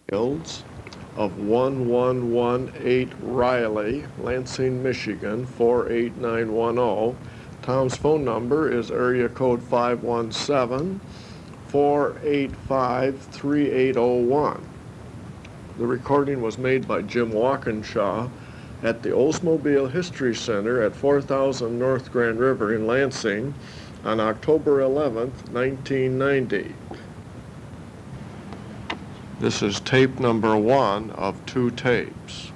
Shiels of 1118 Riley, Lansing, Michigan 48910. Tom's phone number is area code 517-485-3801. The recording was made by Jim Walkinshaw at the Oldsmobile History Center at 4000 North Grand River in Lansing on October 11th, 1990. This is tape number 1 of 2 tapes.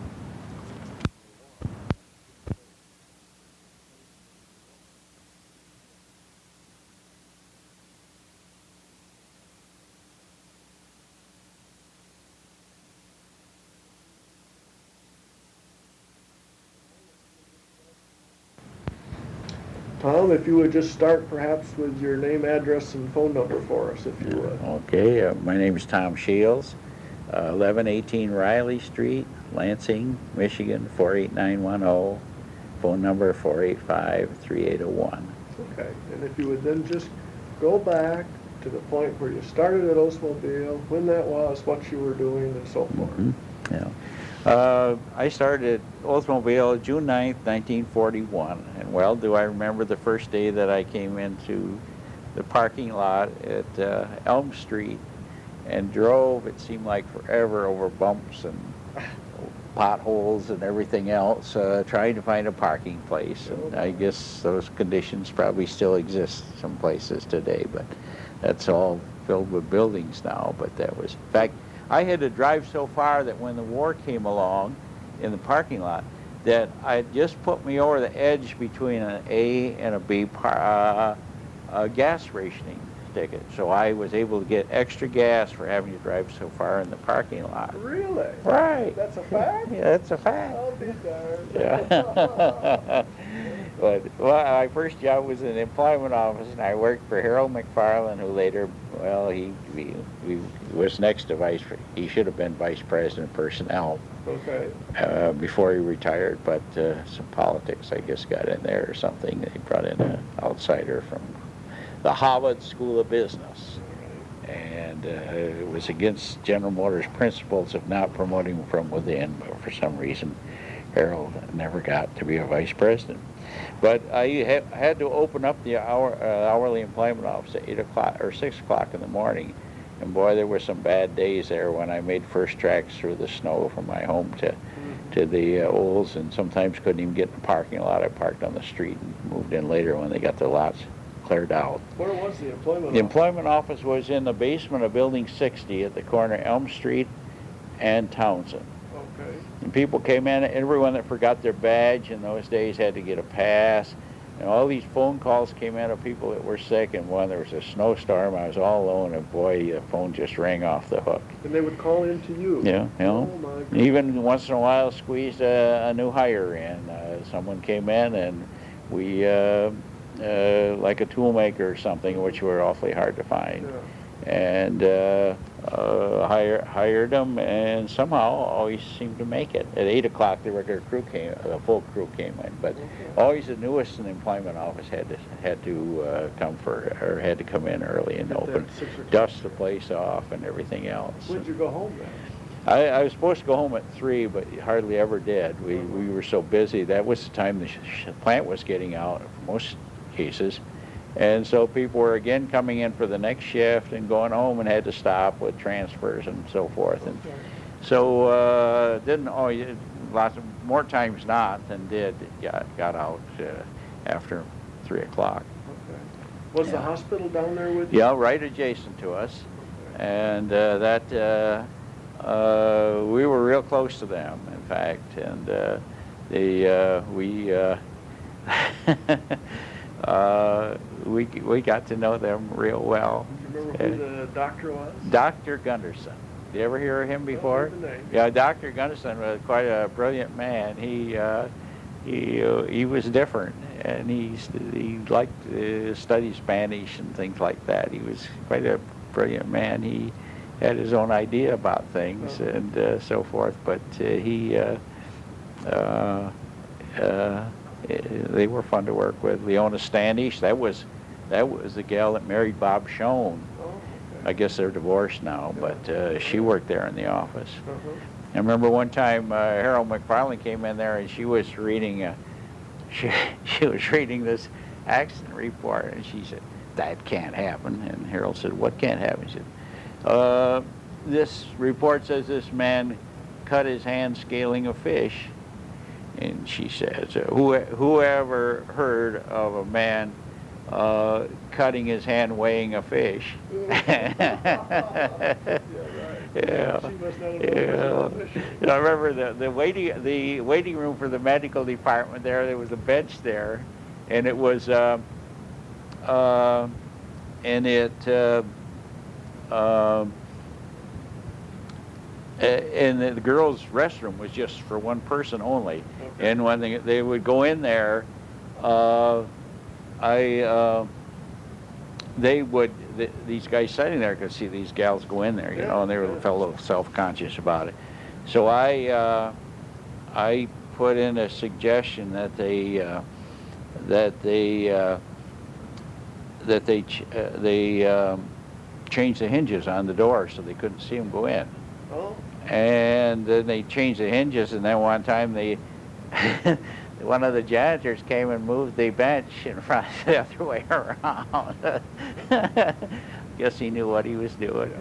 Tom, if you would just start perhaps with your name, address, and phone number for us, if you would. Okay, my name is Tom Shiels, 1118 Riley Street, Lansing, Michigan, 48910. Phone number 485-3801. Okay, and if you would then just go back to the point where you started at Oldsmobile, when that was, what you were doing, and so forth. Yeah. I started at Oldsmobile June 9th, 1941, and well, do I remember the first day that I came into the parking lot at Elm Street and drove, it seemed like forever, over bumps and potholes and everything else, trying to find a parking place. And I guess those conditions probably still exist some places today, but that's all filled with buildings now. But that was, in fact, I had to drive so far that when the war came along in the parking lot, that I just put me over the edge between an A and a B gas rationing ticket. So I was able to get extra gas for having to drive so far in the parking lot. Really? Right. That's a fact? Yeah, that's a fact. I'll be darned. Yeah. But my first job was in the employment office, and I worked for Harold McFarland, who later, well, he was next to he should have been vice president of personnel. Okay. Before he retired, but some politics, I guess, got in there or something. They brought in an outsider from the Harvard School of Business, and it was against General Motors' principles of not promoting from within, but for some reason Harold never got to be a vice president. But I had to open up the hourly employment office at 8 o'clock or 6 o'clock in the morning, and boy, there were some bad days there when I made first tracks through the snow from my home to the Olds, and sometimes couldn't even get in the parking lot. I parked on the street and moved in later when they got the lots cleared out. Where was the employment office? The employment office was in the basement of Building 60 at the corner of Elm Street and Townsend. Okay. And people came in, everyone that forgot their badge in those days had to get a pass. And all these phone calls came in of people that were sick, and when there was a snowstorm, I was all alone, and boy, the phone just rang off the hook. And they would call in to you? Yeah, you know. Oh, my goodness. Even once in a while squeezed a new hire in. Someone came in, and we, like a tool maker or something, which were awfully hard to find. Yeah. And hired them, and somehow always seemed to make it. At 8 o'clock, the regular crew came, the full crew came in, but always the newest in the employment office had to come in early and open, dust the place off and everything else. When'd you go home then? I was supposed to go home at 3, but hardly ever did. We were so busy. That was the time the plant was getting out, in most cases. And so people were again coming in for the next shift and going home and had to stop with transfers and so forth. And so didn't always, lots of more times not than did got out after 3 o'clock. Okay. Was the hospital down there with you? Yeah, right adjacent to us. Okay. And we were real close to them, in fact, and we got to know them real well. Do you remember who the doctor was? Dr. Gunderson. Did you ever hear of him before? Yeah, Dr. Gunderson was quite a brilliant man. He was different, and he liked to study Spanish and things like that. He was quite a brilliant man. He had his own idea about things and so forth, but they were fun to work with. Leona Standish, that was the gal that married Bob Schoen. I guess they're divorced now, but she worked there in the office. Uh-huh. I remember one time Harold McFarland came in there and she was reading she was reading this accident report, and she said, "That can't happen." And Harold said, "What can't happen?" She said, "This report says this man cut his hand scaling a fish." And she says, "Whoever heard of a man cutting his hand weighing a fish?" Yeah. I remember the waiting room for the medical department there. There was a bench there, and it was and the girls' restroom was just for one person only. Okay. And when they would go in there, these guys sitting there could see these gals go in there, and they felt a little self-conscious about it. So I put in a suggestion that they change the hinges on the door so they couldn't see them go in. Oh. And then they changed the hinges, and then one time one of the janitors came and moved the bench in front the other way around. Guess he knew what he was doing.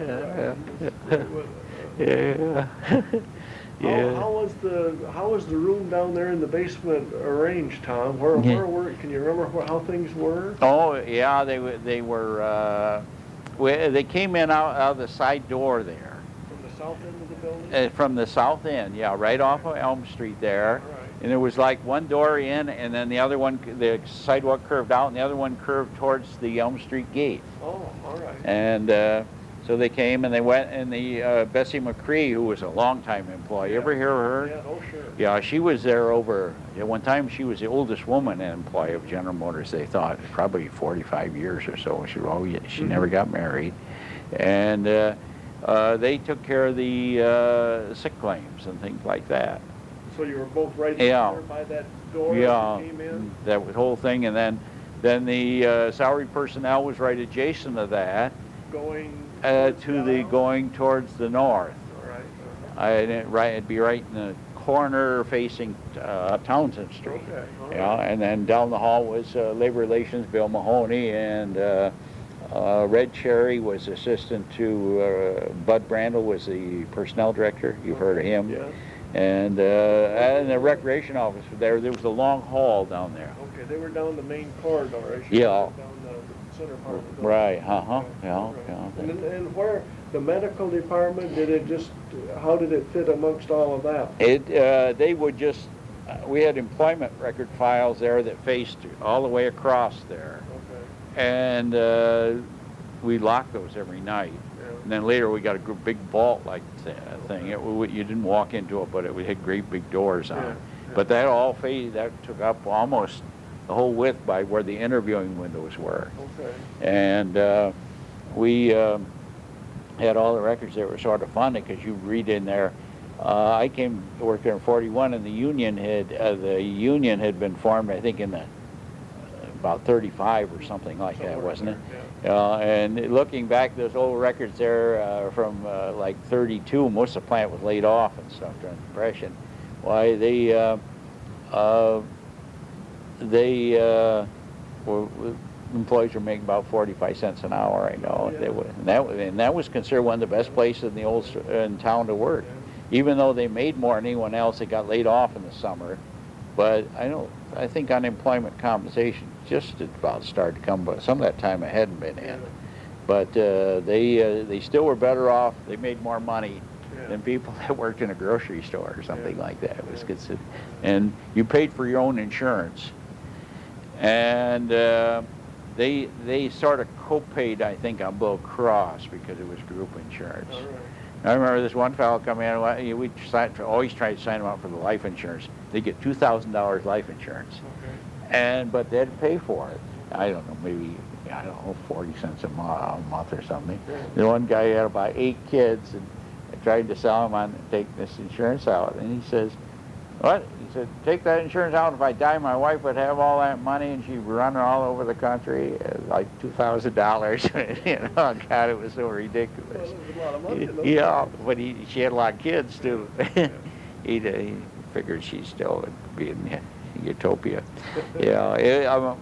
Yeah. Yeah. How was the room down there in the basement arranged, Tom? Where were? Can you remember how things were? Oh yeah, they were. They came in out of the side door there. From the south end of the building. From the south end, yeah, right off of Elm Street there. All right. And there was like one door in, and then the other one, the sidewalk curved out, and the other one curved towards the Elm Street gate. Oh, all right. And so they came and they went, and the Bessie McCree, who was a longtime employee, ever hear of her? Yeah, oh sure. Yeah, she was there at one time. She was the oldest woman employee of General Motors. They thought probably 45 years or so. She never got married, and they took care of the sick claims and things like that. So you were both right there by that door as you came in? That whole thing, and then the salary personnel was right adjacent to that. Going going towards the north. All right. It'd be right in the corner facing Townsend Street. Okay. All right. Yeah, and then down the hall was Labor Relations, Bill Mahoney, and Red Cherry was assistant to Bud Brandel was the personnel director. You've heard of him. Yeah. And the recreation office there was a long hall down there. Okay, they were down the main corridor. Yeah. Down the center part of the building. Right. Yeah. Yeah. And where the medical department, how did it fit amongst all of that? They would just. We had employment record files there that faced all the way across there. Okay. And we locked those every night. And then later we got a big vault-like thing. You didn't walk into it, but it had great big doors on it. Yeah. But that took up almost the whole width by where the interviewing windows were. Okay. And we had all the records that were sort of fun because you read in there. I came to work there in '41, and the union had been formed, I think, in about 35 or something like that, wasn't it? Yeah. And looking back, those old records there from like 32, most of the plant was laid off and stuff during the Depression. Why employees were making about 45 cents an hour, I know. Yeah. And that was considered one of the best places in town to work. Yeah. Even though they made more than anyone else, they got laid off in the summer. But I think unemployment compensation just about started to come, but some of that time it hadn't been in. But they still were better off. They made more money than people that worked in a grocery store or something like that. It was considered, and you paid for your own insurance. And they sort of co-paid, I think, on Blue Cross because it was group insurance. I remember this one fellow come in. We always tried to sign him up for the life insurance. They get $2,000 life insurance, but they had to pay for it. I don't know, maybe 40 cents a month or something. The one guy had about 8 kids, and I tried to sell him on taking this insurance out, and he says, What? He said, take that insurance out. If I die, my wife would have all that money, and she'd be running all over the country, like $2,000. You know, God, it was so ridiculous. Well, it was a lot of money in those Yeah, days. but she had a lot of kids too. He figured she still would be in utopia. Yeah,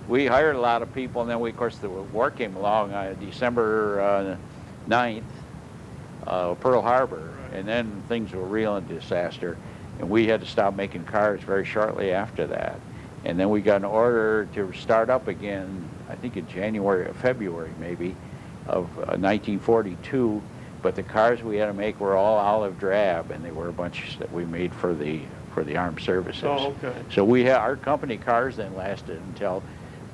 we hired a lot of people, and then of course the war came along on December 9th, Pearl Harbor, Right. and then things were real in disaster, and we had to stop making cars very shortly after that. And then we got an order to start up again, I think in January or February maybe, of 1942, but the cars we had to make were all olive drab, and they were a bunch that we made for the armed services. Oh, okay. So we had our company cars then lasted until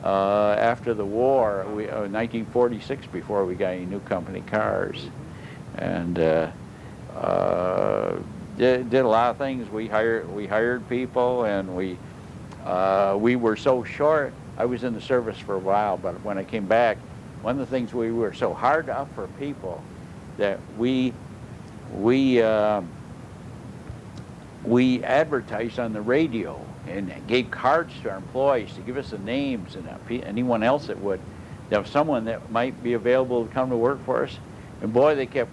after the war, 1946, before we got any new company cars, and did a lot of things. We hired people, and we were so short. I was in the service for a while, but when I came back, one of the things we were so hard up for people that we advertised on the radio and gave cards to our employees to give us the names and anyone else that would, someone that might be available to come to work for us. And boy, they kept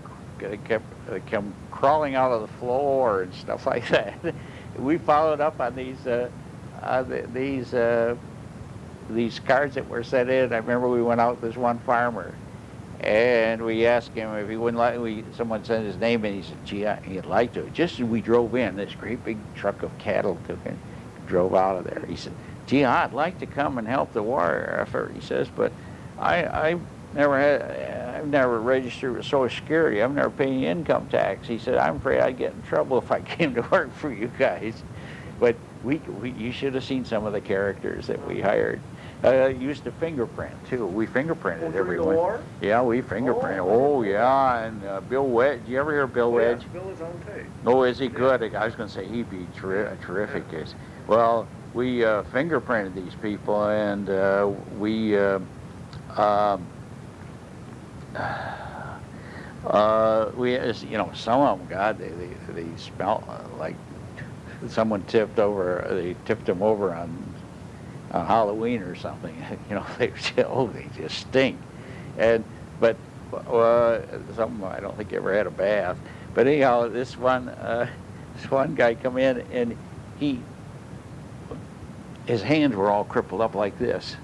crawling out of the floor and stuff like that. We followed up on these cards that were sent in. I remember we went out with this one farmer, and we asked him if he wouldn't like. Someone sent his name in. He said, "Gee, he'd like to." Just as we drove in, this great big truck of cattle drove out of there. He said, "Gee, I'd like to come and help the war effort." He says, "But I've never registered with Social Security. I've never paid any income tax." He said, "I'm afraid I'd get in trouble if I came to work for you guys." But you should have seen some of the characters that we hired. Used to fingerprint too. We fingerprinted everyone. The war? Yeah, we fingerprinted. Oh yeah, and Bill Wedge. You ever hear Bill Wedge? Yes, Bill is on tape. Oh, is he good? I was going to say he'd be terrific. Yeah. Well, we fingerprinted these people, and we some of them, God, they smell like someone tipped them over on Halloween or something. They just stink. But some of them I don't think ever had a bath. But anyhow, this one guy come in, and his hands were all crippled up like this.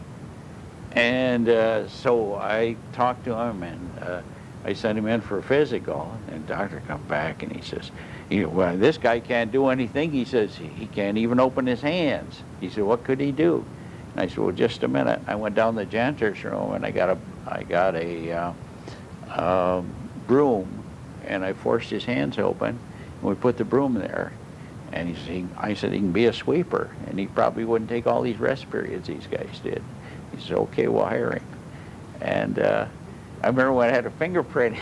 And so I talked to him, and I sent him in for a physical, and the doctor come back, and he says, "Well, this guy can't do anything." He says, "He can't even open his hands." He said, "What could he do?" And I said, "Well, just a minute." I went down to the janitor's room, and I got a broom, and I forced his hands open, and we put the broom there. And I said, "He can be a sweeper, and he probably wouldn't take all these rest periods these guys did." He said, "Okay, we'll hire him." And I remember when I had a fingerprint,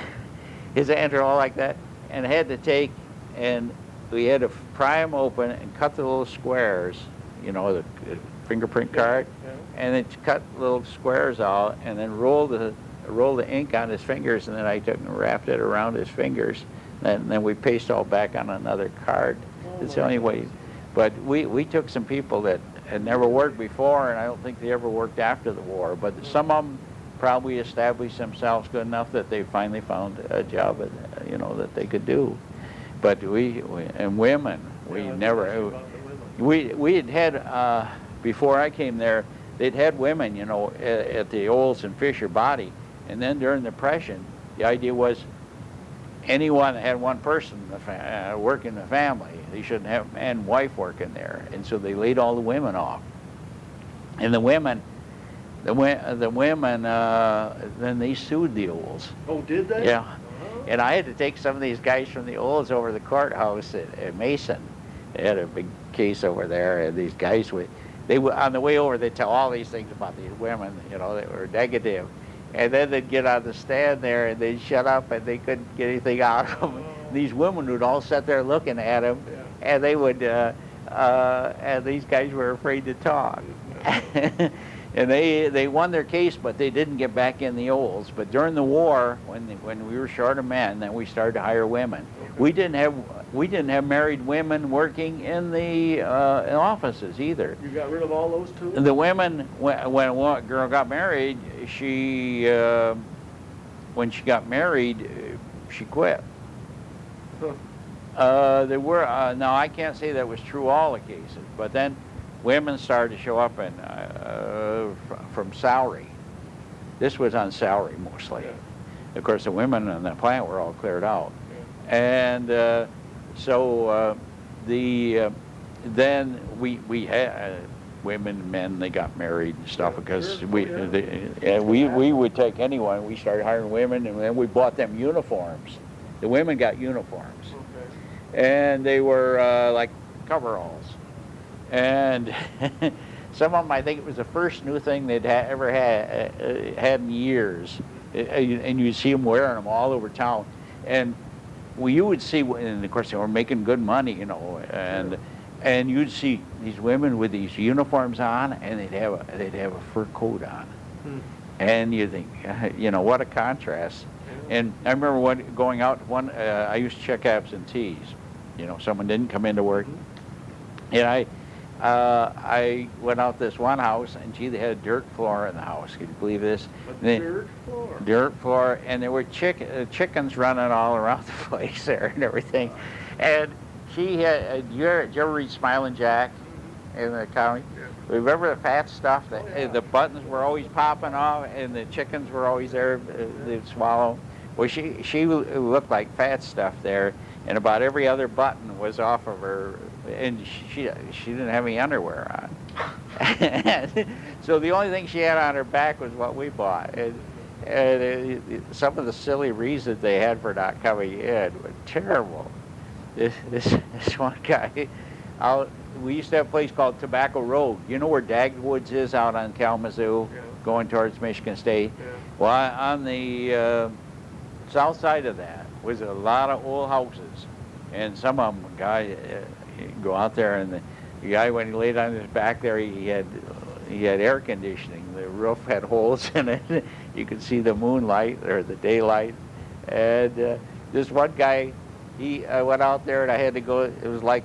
his hands are all like that, and I had to take, and we had to pry them open and cut the little squares, the fingerprint card, Yeah. and then cut little squares out, and then roll the ink on his fingers, and then I took and wrapped it around his fingers, and then we paste all back on another card. It's the only way. But we took some people that had never worked before, and I don't think they ever worked after the war, but some of them probably established themselves good enough that they finally found a job that they could do. But and women, we Yeah, never, especially about the women. we had before I came there, they'd had women, at the Olds and Fisher body, and then during the Depression, the idea was anyone that had one person work in the family, they shouldn't have man and wife working there, and so they laid all the women off. And the women, then they sued the Olds. Oh, did they? Yeah. Uh-huh. And I had to take some of these guys from the Olds over to the courthouse at Mason. They had a big case over there, and these guys on the way over, they'd tell all these things about these women, that were negative. And then they'd get on the stand there, and they'd shut up, and they couldn't get anything out of them. These women would all sit there looking at them, Yeah. and they would, and these guys were afraid to talk. And they won their case, but they didn't get back in the Olds. But during the war, when we were short of men, then we started to hire women. Okay. We didn't have married women working in the offices either. You got rid of all those too? The women, when one girl got married, when she got married, she quit. Huh. There were now I can't say that was true all the cases, but then women started to show up from salary. This was on salary mostly. Yeah. Of course, the women in the plant were all cleared out, Yeah. and then we had women and men. They got married and stuff because Sure. we would take anyone. We started hiring women, and then we bought them uniforms. The women got uniforms, Okay. and they were like coveralls. And some of them, I think it was the first new thing they'd ever had in years. And you'd see them wearing them all over town. And you would see, and of course they were making good money, you know, and you'd see these women with these uniforms on, and they'd have a fur coat on. Hmm. And you think, you know, what a contrast. And I remember going out, I used to check absentees. You know, someone didn't come into work. And I went out this one house, and gee, they had a dirt floor in the house. Could you believe this? Dirt floor. Dirt floor, and there were chickens running all around the place there and everything. And she had, did you ever read Smiling Jack in the comic? Yeah. Remember the fat stuff? Oh, yeah. The buttons were always popping off, and the chickens were always there. They'd swallow. Well, she looked like fat stuff there, and about every other button was off of her, and she didn't have any underwear on. So the only thing she had on her back was what we bought. And some of the silly reasons they had for not coming in were terrible. This one guy, we used to have a place called Tobacco Road. You know where Dagwoods is out on Kalamazoo, Yeah. going towards Michigan State? Yeah. Well, on the south side of that was a lot of old houses, and some of them, he'd go out there, and the guy, when he laid on his back there, he had air conditioning. The roof had holes in it. You could see the moonlight or the daylight. And this one guy, he went out there, and I had to go. It was like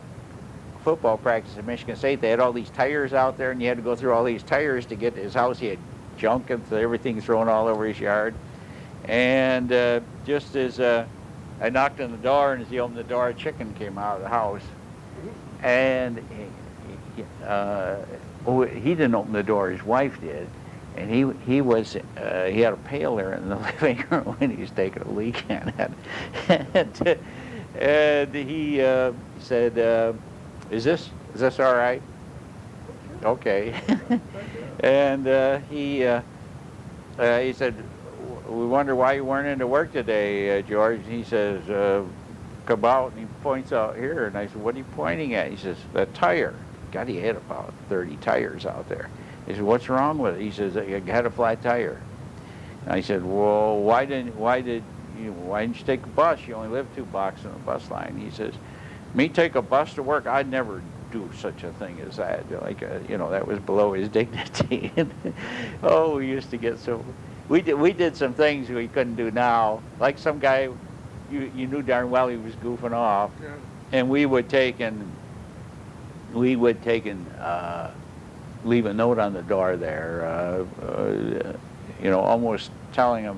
football practice at Michigan State. They had all these tires out there, and you had to go through all these tires to get to his house. He had junk and everything thrown all over his yard. And just as I knocked on the door, and as he opened the door, a chicken came out of the house. And he didn't open the door, his wife did. And he had a pail there in the living room, and he was taking a leak in it. And he said, is this all right? Okay. And he said, we wonder why you weren't into work today, George. And he says, come out, and he points out here. And I said, what are you pointing at? He says, that tire. God, he had about 30 tires out there. He said, what's wrong with it? He says, I had a flat tire. And I said, well, why didn't you take a bus? You only live 2 blocks on the bus line. He says, me take a bus to work? I'd never do such a thing as that. Like, that was below his dignity. Oh, we used to get so... We did some things we couldn't do now. Like some guy, you knew darn well he was goofing off, Yeah. and we would take and leave a note on the door there, almost telling him,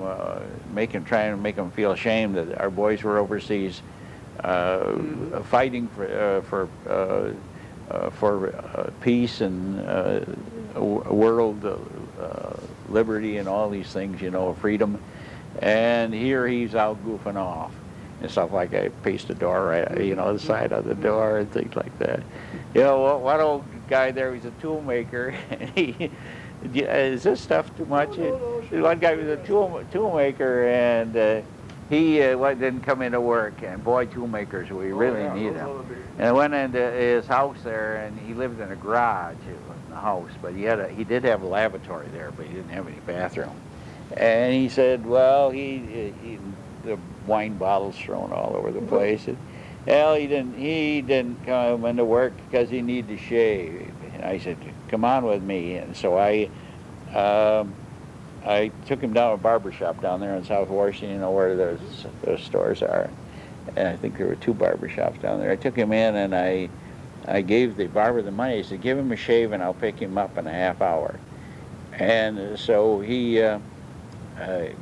trying to make him feel ashamed that our boys were overseas, fighting for peace and world liberty and all these things, freedom. And here he's out goofing off and stuff like that. Paste the door right, the side of the door and things like that. One old guy there, he's a tool maker. Is this stuff too much? No, sure. One guy was a tool maker, and he didn't come into work. And boy, tool makers, we really need them. And I went into his house there, and he lived in a garage in the house, but he did have a lavatory there, but he didn't have any bathroom. And he said, well, the wine bottles thrown all over the place. And, well, he didn't come into work because he needed to shave. And I said, come on with me. And so I took him down to a barber shop down there in South Washington, you know where those stores are. And I think there were 2 barber shops down there. I took him in and I gave the barber the money. I said, give him a shave and I'll pick him up in a half hour. And so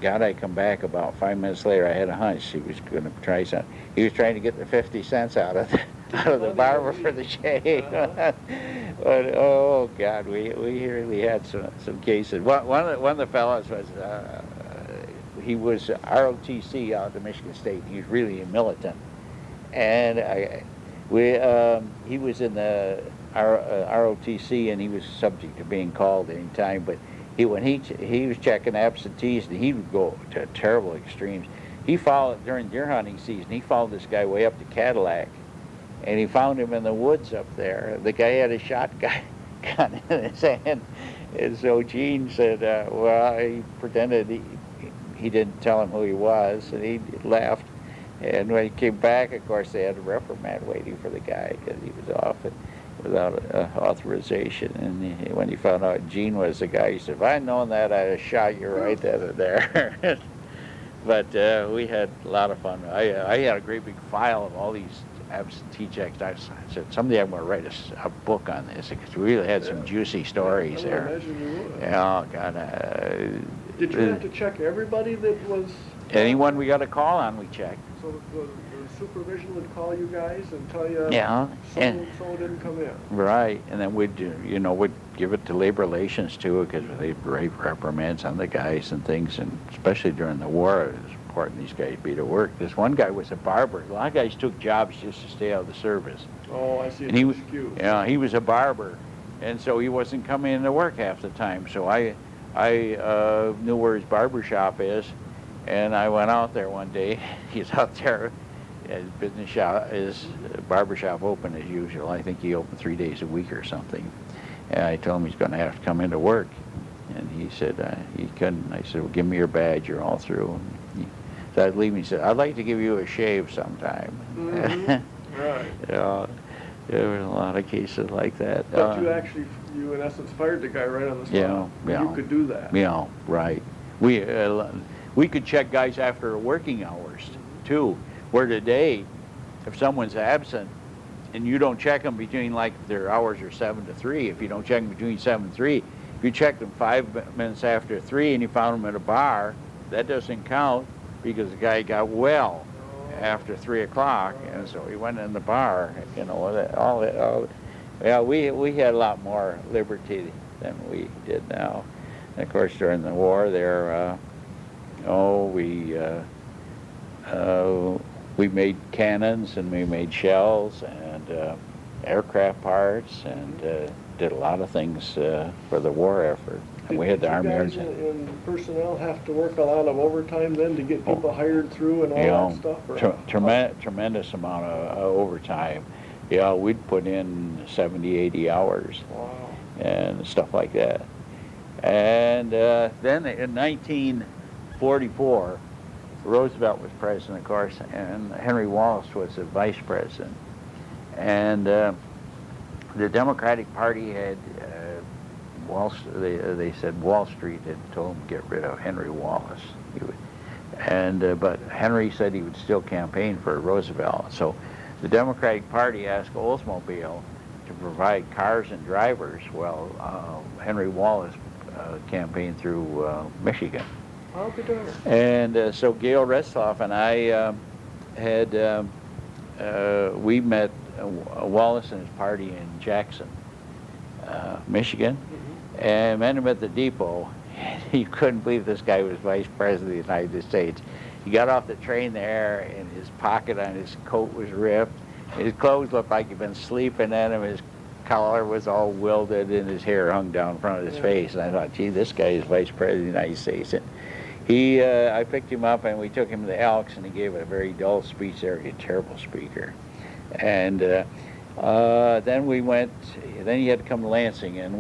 God, I come back about 5 minutes later. I had a hunch he was going to try something. He was trying to get the 50 cents out of the barber for the shave. But oh God, we really had some cases. One of the fellows was he was ROTC out of Michigan State. He was really a militant, and he was in the ROTC, and he was subject to being called any time. But when he was checking absentees, and he would go to terrible extremes. He followed during deer hunting season. He followed this guy way up to Cadillac, and he found him in the woods up there. The guy had a shotgun in his hand, and so Gene said, "Well, he pretended he didn't tell him who he was, and he left." And when he came back, of course, they had a reprimand waiting for the guy because he was off without authorization. And when he found out Gene was the guy, he said, "If I'd known that, I'd have shot you right then and there." But we had a lot of fun. I had a great big file of all these absentee checks. I said, someday I'm going to write a book on this because we really had some juicy stories there. I imagine you would. Yeah, oh, God. Did you have to check everybody that was... Anyone we got a call on, we checked. So the supervision would call you guys and tell you so didn't come in. Right, and then we'd give it to labor relations too, because they'd write reprimands on the guys and things, and especially during the war, it was important these guys be to work. This one guy was a barber. A lot of guys took jobs just to stay out of the service. Oh, I see. And he was a barber, and so he wasn't coming into work half the time. So I knew where his barber shop is, and I went out there one day. He's out there. His business shop, his barber shop open as usual. I think he opened 3 days a week or something. And I told him he's going to have to come into work. And he said he couldn't. I said, well, give me your badge. You're all through. So I'd leave him. He said, I'd like to give you a shave sometime. Mm-hmm. Right. There were a lot of cases like that. But you in essence fired the guy right on the spot. Yeah. You could do that. Yeah, right. We could check guys after working hours, too. Where today, if someone's absent and you don't check them between, like, their hours are 7 to 3, if you don't check them between 7 and 3, if you checked them 5 minutes after 3 and you found them at a bar, that doesn't count because the guy got well after 3 o'clock, and so he went in the bar, we had a lot more liberty than we did now. And of course, during the war there, we made cannons and we made shells and aircraft parts and did a lot of things for the war effort. And we had the Army. Did you guys in personnel have to work a lot of overtime then to get people hired through and all that stuff? Tremendous amount of overtime. Yeah, we'd put in 70, 80 hours. Wow. And stuff like that. And then in 1944, Roosevelt was president, of course, and Henry Wallace was the vice president. And the Democratic Party had, they said Wall Street had told him to get rid of Henry Wallace. But Henry said he would still campaign for Roosevelt. So the Democratic Party asked Oldsmobile to provide cars and drivers while Henry Wallace campaigned through Michigan. How could that? And so Gail Retzloff and I we met Wallace and his party in Jackson, Michigan, and met him at the depot. You couldn't believe this guy was vice president of the United States. He got off the train there, and his pocket on his coat was ripped. His clothes looked like he'd been sleeping in them. His collar was all wilted, and his hair hung down in front of his face. And I thought, gee, this guy is vice president of the United States. And I picked him up, and we took him to the Elks, and he gave a very dull speech there. He was a terrible speaker. And then we went. Then he had to come to Lansing, and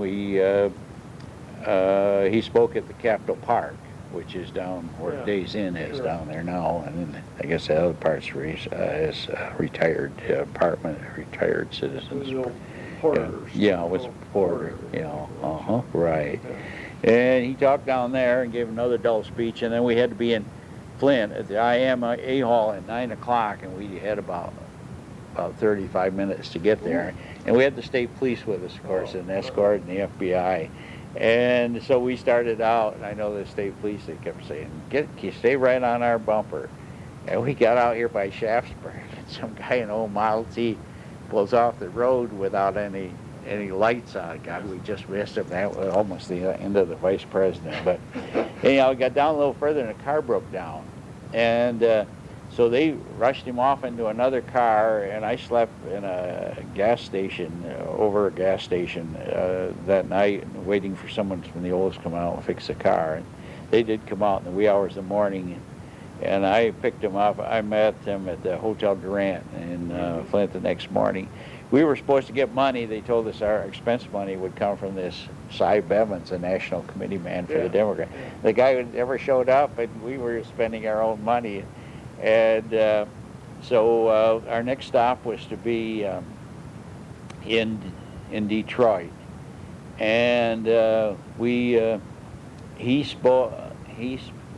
he spoke at the Capitol Park, which is down where Days Inn is down there now, and I guess the other part's is retired apartment, retired citizens. Porters. Yeah, it was a porter, you know, right. And he talked down there and gave another dull speech, and then we had to be in Flint at the IMA Hall at 9 o'clock, and we had about 35 minutes to get there. And we had the state police with us, of course, an escort and the FBI. And so we started out, and I know the state police, they kept saying, stay right on our bumper. And we got out here by Shaftesbury, and some guy in an old Model T pulls off the road without any lights on. God, we just missed him. That was almost the end of the vice president. But anyhow, we got down a little further, and the car broke down. And so they rushed him off into another car, and I slept in a gas station, over a gas station that night, waiting for someone from the Olds to come out and fix the car. And they did come out in the wee hours of the morning, and I picked him up. I met him at the Hotel Durant in Flint the next morning. We were supposed to get money. They told us our expense money would come from this Cy Bevins, a national committee man for the Democrat. The guy who never showed up, and we were spending our own money. And so our next stop was to be in Detroit, and he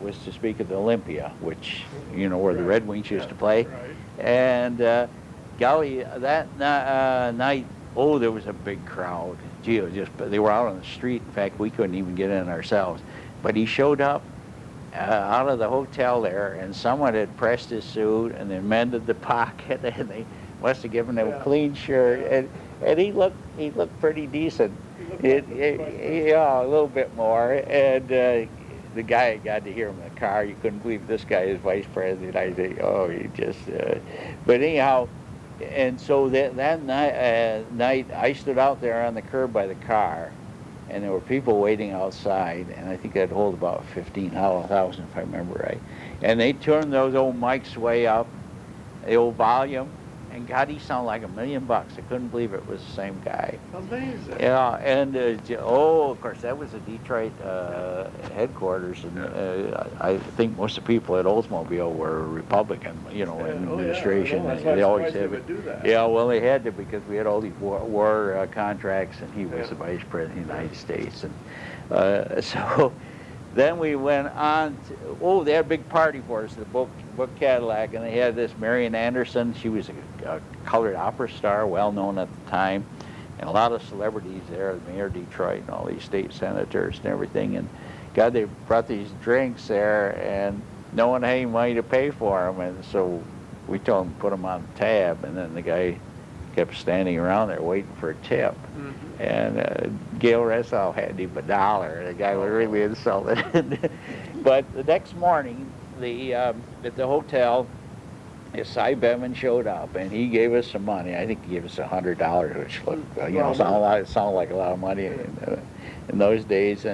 was to speak at the Olympia, which where the Red Wings used to play, and golly, that night, there was a big crowd. Gee, they were out on the street. In fact, we couldn't even get in ourselves. But he showed up out of the hotel there, and someone had pressed his suit and then mended the pocket, and they must have given him a clean shirt, and he looked pretty decent. Yeah, a little bit more. And the guy got to hear him in the car. You couldn't believe this guy is vice president. I think, he just. But anyhow, and so that night I stood out there on the curb by the car, and there were people waiting outside, and I think that'd hold about 15,000 if I remember right. And they turned those old mics way up, the old volume, and God, he sounded like $1 million. I couldn't believe it was the same guy. Amazing. Yeah, and of course, that was the Detroit headquarters, and I think most of the people at Oldsmobile were Republican, in administration. They always had to do that. Yeah, well, they had to, because we had all these war contracts, and he was the vice president of the United States, and so. Then we went on to, they had a big party for us, the book Cadillac, and they had this Marian Anderson. She was a colored opera star, well known at the time, and a lot of celebrities there, the mayor of Detroit and all these state senators and everything. And God, they brought these drinks there, and no one had any money to pay for them, and so we told them to put them on the tab, and then the guy kept standing around there waiting for a tip. Mm-hmm. And Gail Ressall had him $1. The guy was really insulted. But the next morning, at the hotel, Cy Bevan showed up, and he gave us some money. I think he gave us $100, which looked, sounded like a lot of money in those days.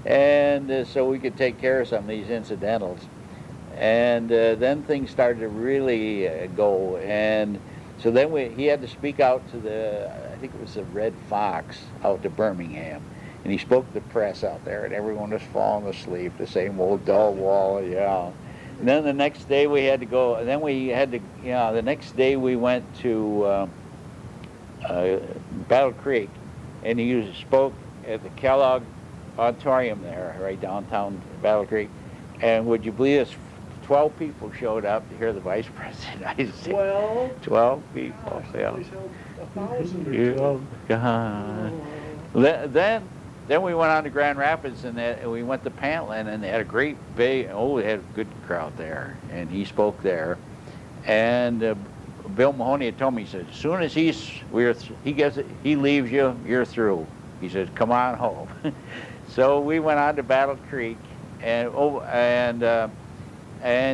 And so we could take care of some of these incidentals. And then things started to really go. And so then he had to speak out to I think it was the Red Fox out to Birmingham, and he spoke to the press out there, and everyone was falling asleep, the same old dull wall, yeah. And then the next day we had to go, and then we had to, the next day we went to Battle Creek, and he spoke at the Kellogg Auditorium there, right downtown Battle Creek, and would you believe this? 12 people showed up to hear the vice president. 12 people. Yeah. 1,000. God. Then we went on to Grand Rapids, and we went to Pantland, and they had a great big. They had a good crowd there, and he spoke there. And Bill Mahoney had told me, he said, as soon as he leaves you, you're through. He said, come on home. So we went on to Battle Creek, and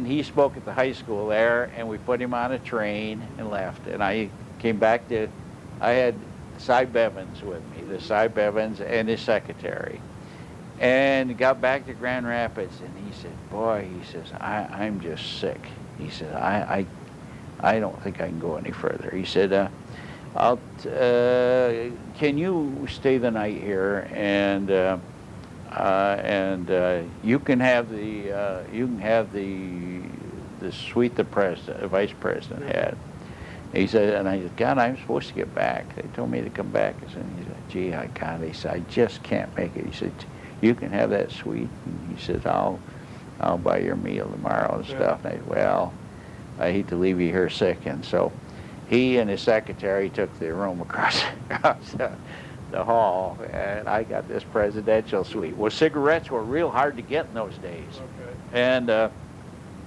he spoke at the high school there, and we put him on a train and left. And I came back I had Cy Bevins with me, the Cy Bevins and his secretary. And got back to Grand Rapids, and he said, boy, he says, I'm just sick. He said, I don't think I can go any further. He said, can you stay the night here, and you can have the suite the vice president had. He said, and I said, God, I'm supposed to get back. They told me to come back. I said, he said, gee, God, he said, I just can't make it. He said, you can have that suite. And he said, I'll buy your meal tomorrow and stuff. And I said, well, I hate to leave you here sick. And so he and his secretary took the room across the hall, and I got this presidential suite. Well, cigarettes were real hard to get in those days. Okay. And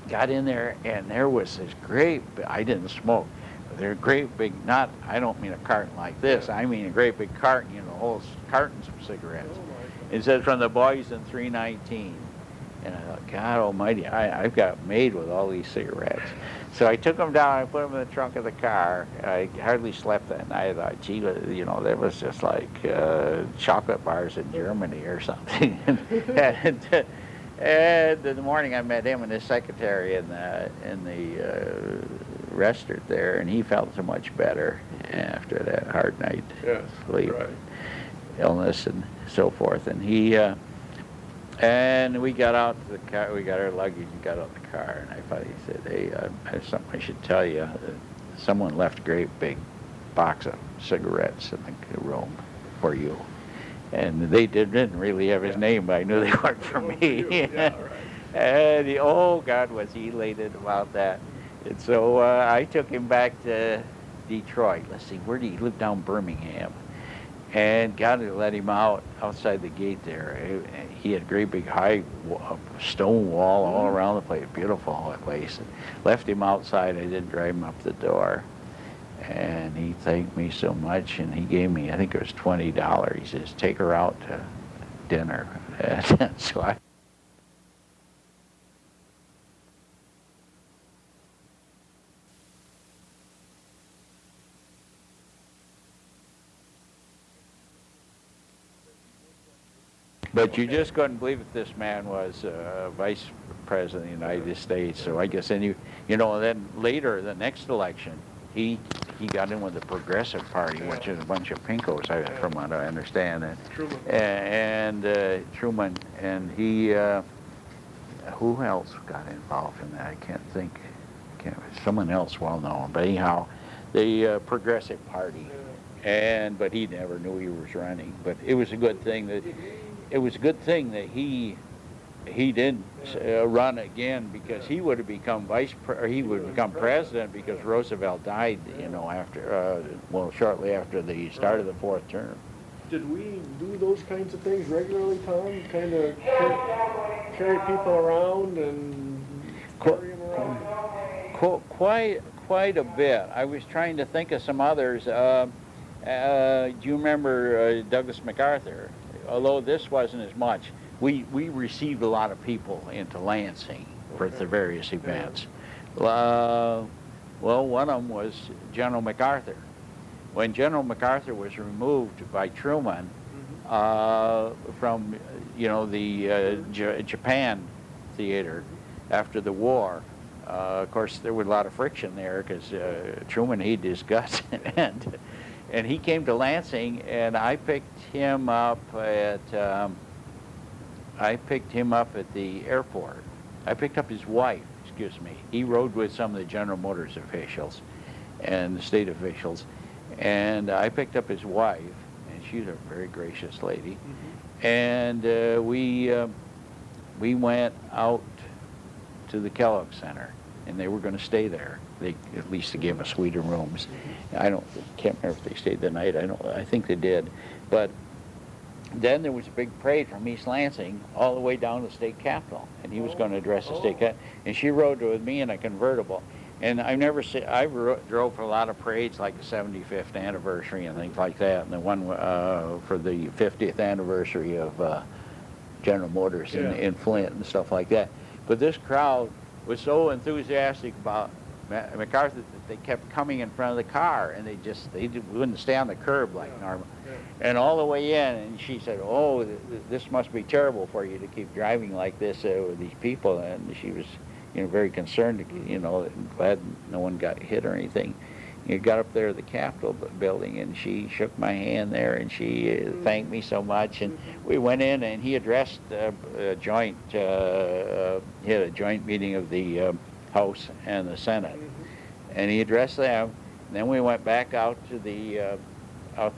got in there, and there was this great, I didn't smoke, but they're great big, not, I don't mean a carton like this, I mean a great big carton, you know, whole cartons of cigarettes. Oh, It said from the boys in 319. And I thought, God almighty, I've got made with all these cigarettes. So I took them down, I put them in the trunk of the car. I hardly slept that night. I thought, gee, you know, that was just like chocolate bars in Germany or something. and in the morning I met him and his secretary in the restaurant there, and he felt so much better after that hard night. Yes, Sleep, right. illness, and so forth. And he... And we got out to the car, we got our luggage and got out the car, and I finally said, hey, I have something I should tell you. Someone left a great big box of cigarettes in the room for you. And they didn't really have his name, but I knew they weren't for me. Yeah, right. And he, oh, God, was he elated about that. And so I took him back to Detroit. Let's see, where did he live? Down Birmingham. And got to let him out outside the gate there. He had a great big high stone wall all around the place, beautiful place. Left him outside. I didn't drive him up the door. And he thanked me so much, and he gave me, I think it was $20. He says, take her out to dinner. And so I... But you just couldn't believe that this man was vice president of the United States. So I guess, and you know, then later, the next election, he got in with the Progressive Party, which is a bunch of pinkos, from what I understand. And Truman, and he, who else got involved in that? I can't think. Someone else well known. But anyhow, the Progressive Party, but he never knew he was running. But it was a good thing that. It was a good thing that he didn't run again, because he would have become president, because Roosevelt died, you know, after shortly after the start of the fourth term. Did we do those kinds of things regularly, Tom? Kind of carry people around and carry them around? Quite a bit. I was trying to think of some others. Do you remember Douglas MacArthur? Although this wasn't as much, we received a lot of people into Lansing for the various events. Well, one of them was General MacArthur. When General MacArthur was removed by Truman from, you know, the Japan theater after the war, of course there was a lot of friction there, because Truman hated his guts, and he came to Lansing, and I picked him up at the airport. I picked up his wife, excuse me. He rode with some of the General Motors officials and the state officials, and I picked up his wife, and she's a very gracious lady. Mm-hmm. And we went out to the Kellogg Center, and they were going to stay there. They at least gave us suite of rooms. Can't remember if they stayed the night. I think they did. But then there was a big parade from East Lansing all the way down to the state capitol, and he was going to address the state capitol. And she rode with me in a convertible. And I drove for a lot of parades, like the 75th anniversary and things like that, and the one for the 50th anniversary of General Motors in Flint and stuff like that. But this crowd was so enthusiastic about MacArthur that they kept coming in front of the car, and they wouldn't stay on the curb like normal. And all the way in, and she said, oh, this must be terrible for you to keep driving like this with these people. And she was, you know, very concerned, you know, glad no one got hit or anything. You got up there to the Capitol building, and she shook my hand there, and she thanked me so much. And we went in, and he addressed a joint meeting of the House and the Senate. And he addressed them. And then we went back out to the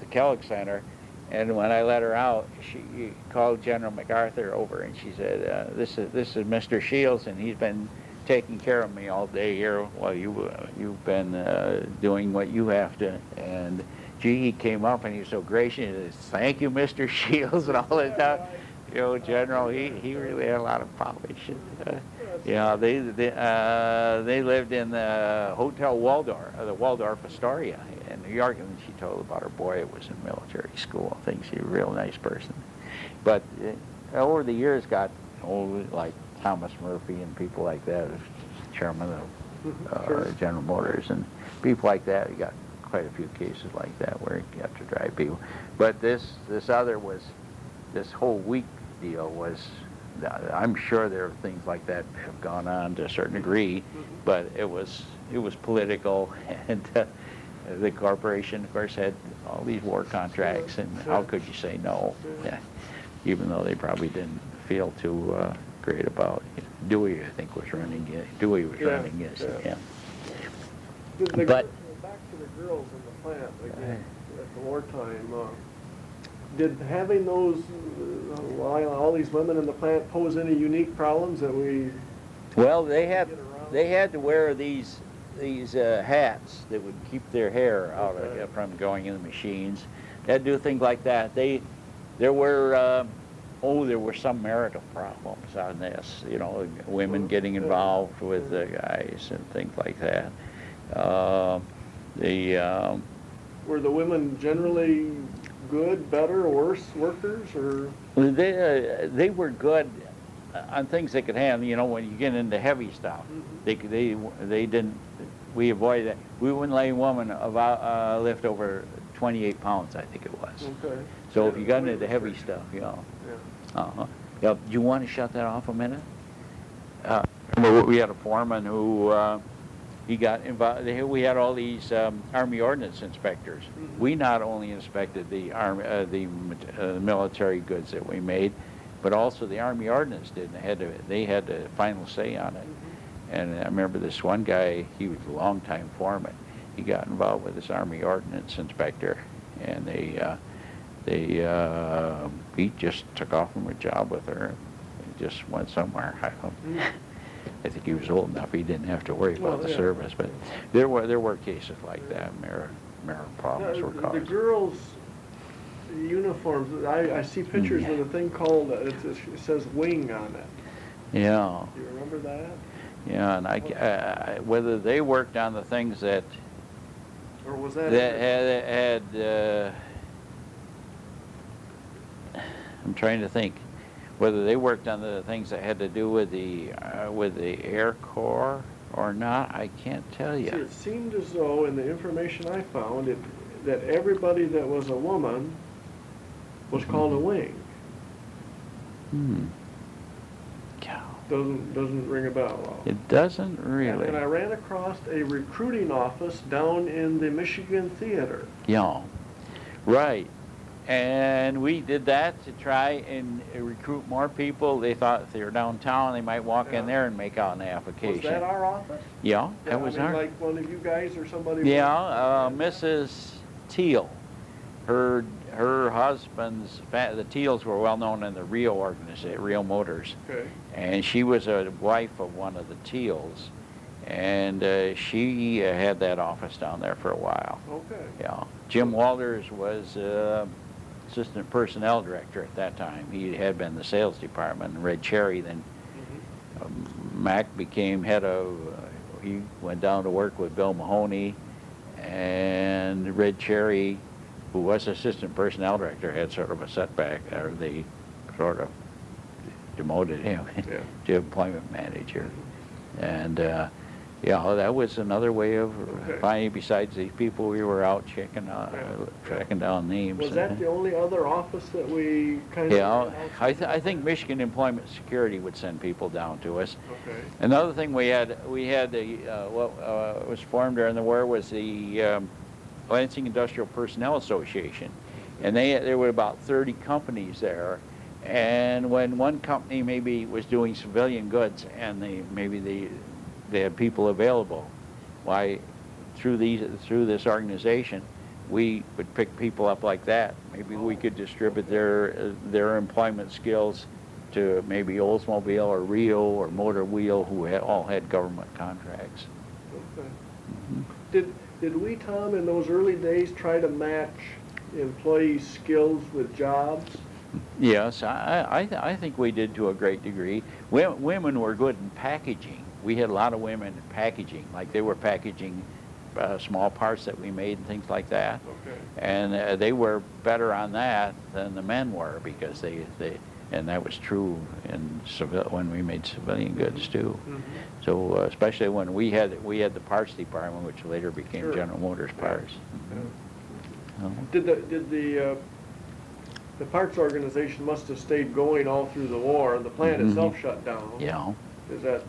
Kellogg Center, and when I let her out, she called General MacArthur over, and she said, "This is Mr. Shiels, and he's been taking care of me all day here while you've been doing what you have to." And gee, he came up and he was so gracious. He said, "Thank you, Mr. Shiels," and all that stuff. You know, General, he really had a lot of polish. They lived in the Hotel Waldorf, the Waldorf Astoria in New York, and she told about her boy who was in military school. I think she's a real nice person. But over the years got old, like Thomas Murphy and people like that, chairman of General Motors, and people like that. You got quite a few cases like that where you have to drive people. But this whole week deal was, I'm sure there are things like that have gone on to a certain degree, but it was political, and the corporation, of course, had all these war contracts, and how could you say no? Yeah. Even though they probably didn't feel too great about it. Dewey, I think, was running it. Dewey was running it. Yeah. But back to the girls in the plant again at the wartime. Did having those all these women in the plant pose any unique problems that we? Well, they had to wear these hats that would keep their hair out from going in the machines. They had to do things like that. There were some marital problems on this. You know, women getting involved with the guys and things like that. Were the women generally good, better, or worse workers, or? They were good on things they could handle. You know, when you get into heavy stuff, they didn't. We avoided that. We wouldn't let a woman lift over 28 pounds, I think it was. Okay. So if you got into the heavy stuff, you know. Yeah. Yeah. Do you want to shut that off a minute? Remember, we had a foreman who. He got involved. We had all these Army Ordnance inspectors. We not only inspected the military goods that we made, but also the Army Ordnance did. They had the final say on it. And I remember this one guy. He was a longtime foreman. He got involved with this Army Ordnance inspector, and he just took off from a job with her and just went somewhere. I think he was old enough he didn't have to worry about the service, but there were cases like that. Marital problems were caused. The girls' uniforms. I see pictures with a thing called it says wing on it. Yeah. Do you remember that? Yeah, and whether they worked on the things that. Or was that? That had. I'm trying to think. Whether they worked on the things that had to do with the Air Corps or not, I can't tell you. See, it seemed as though, in the information I found, that everybody that was a woman was called a wing. Yeah. Doesn't ring a bell. It doesn't really. And I ran across a recruiting office down in the Michigan Theater. Yeah. Right. And we did that to try and recruit more people. They thought if they were downtown, they might walk in there and make out an application. Was that our office? Yeah, that was our. Like one of you guys or somebody? Yeah, Mrs. Teal. Her husband's, the Teals were well known in the Rio organization, Rio Motors. Okay. And she was a wife of one of the Teals. And she had that office down there for a while. Okay. Yeah. Jim Walters was assistant personnel director at that time. He had been in the sales department. And Red Cherry then, Mac became head of, he went down to work with Bill Mahoney, and Red Cherry, who was assistant personnel director, had sort of a setback, or they sort of demoted him to employment manager. And yeah, that was another way of finding, besides these people we were out tracking down names. Was that the only other office that we kind of... Yeah, I think Michigan Employment Security would send people down to us. Okay. Another thing we had what was formed during the war was the Lansing Industrial Personnel Association. And there were about 30 companies there. And when one company maybe was doing civilian goods and they had people available, why, through this organization, we would pick people up like that. Maybe we could distribute their employment skills to maybe Oldsmobile or Rio or Motor Wheel, who all had government contracts. Okay. Mm-hmm. Did we, Tom, in those early days try to match employees' skills with jobs? Yes, I think we did to a great degree. Women were good in packaging. We had a lot of women in packaging, like they were packaging small parts that we made and things like that. Okay. And they were better on that than the men were, because and that was true in when we made civilian goods too. Mm-hmm. So especially when we had the parts department, which later became Sure. General Motors Parts. Yeah. Did the parts organization must have stayed going all through the war? The plant itself shut down. Yeah. Is that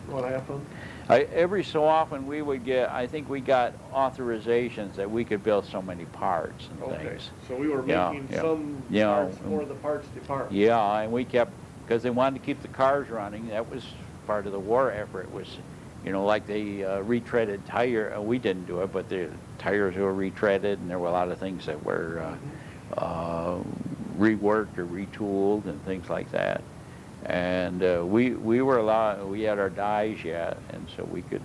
what happened? Every so often we would get, I think we got authorizations that we could build so many parts and things. So we were making some parts for the parts department. Yeah, and we kept, because they wanted to keep the cars running. That was part of the war effort. It was, like they retreaded tire. We didn't do it, but the tires were retreaded, and there were a lot of things that were reworked or retooled and things like that. And we had our dies yet, and so we could,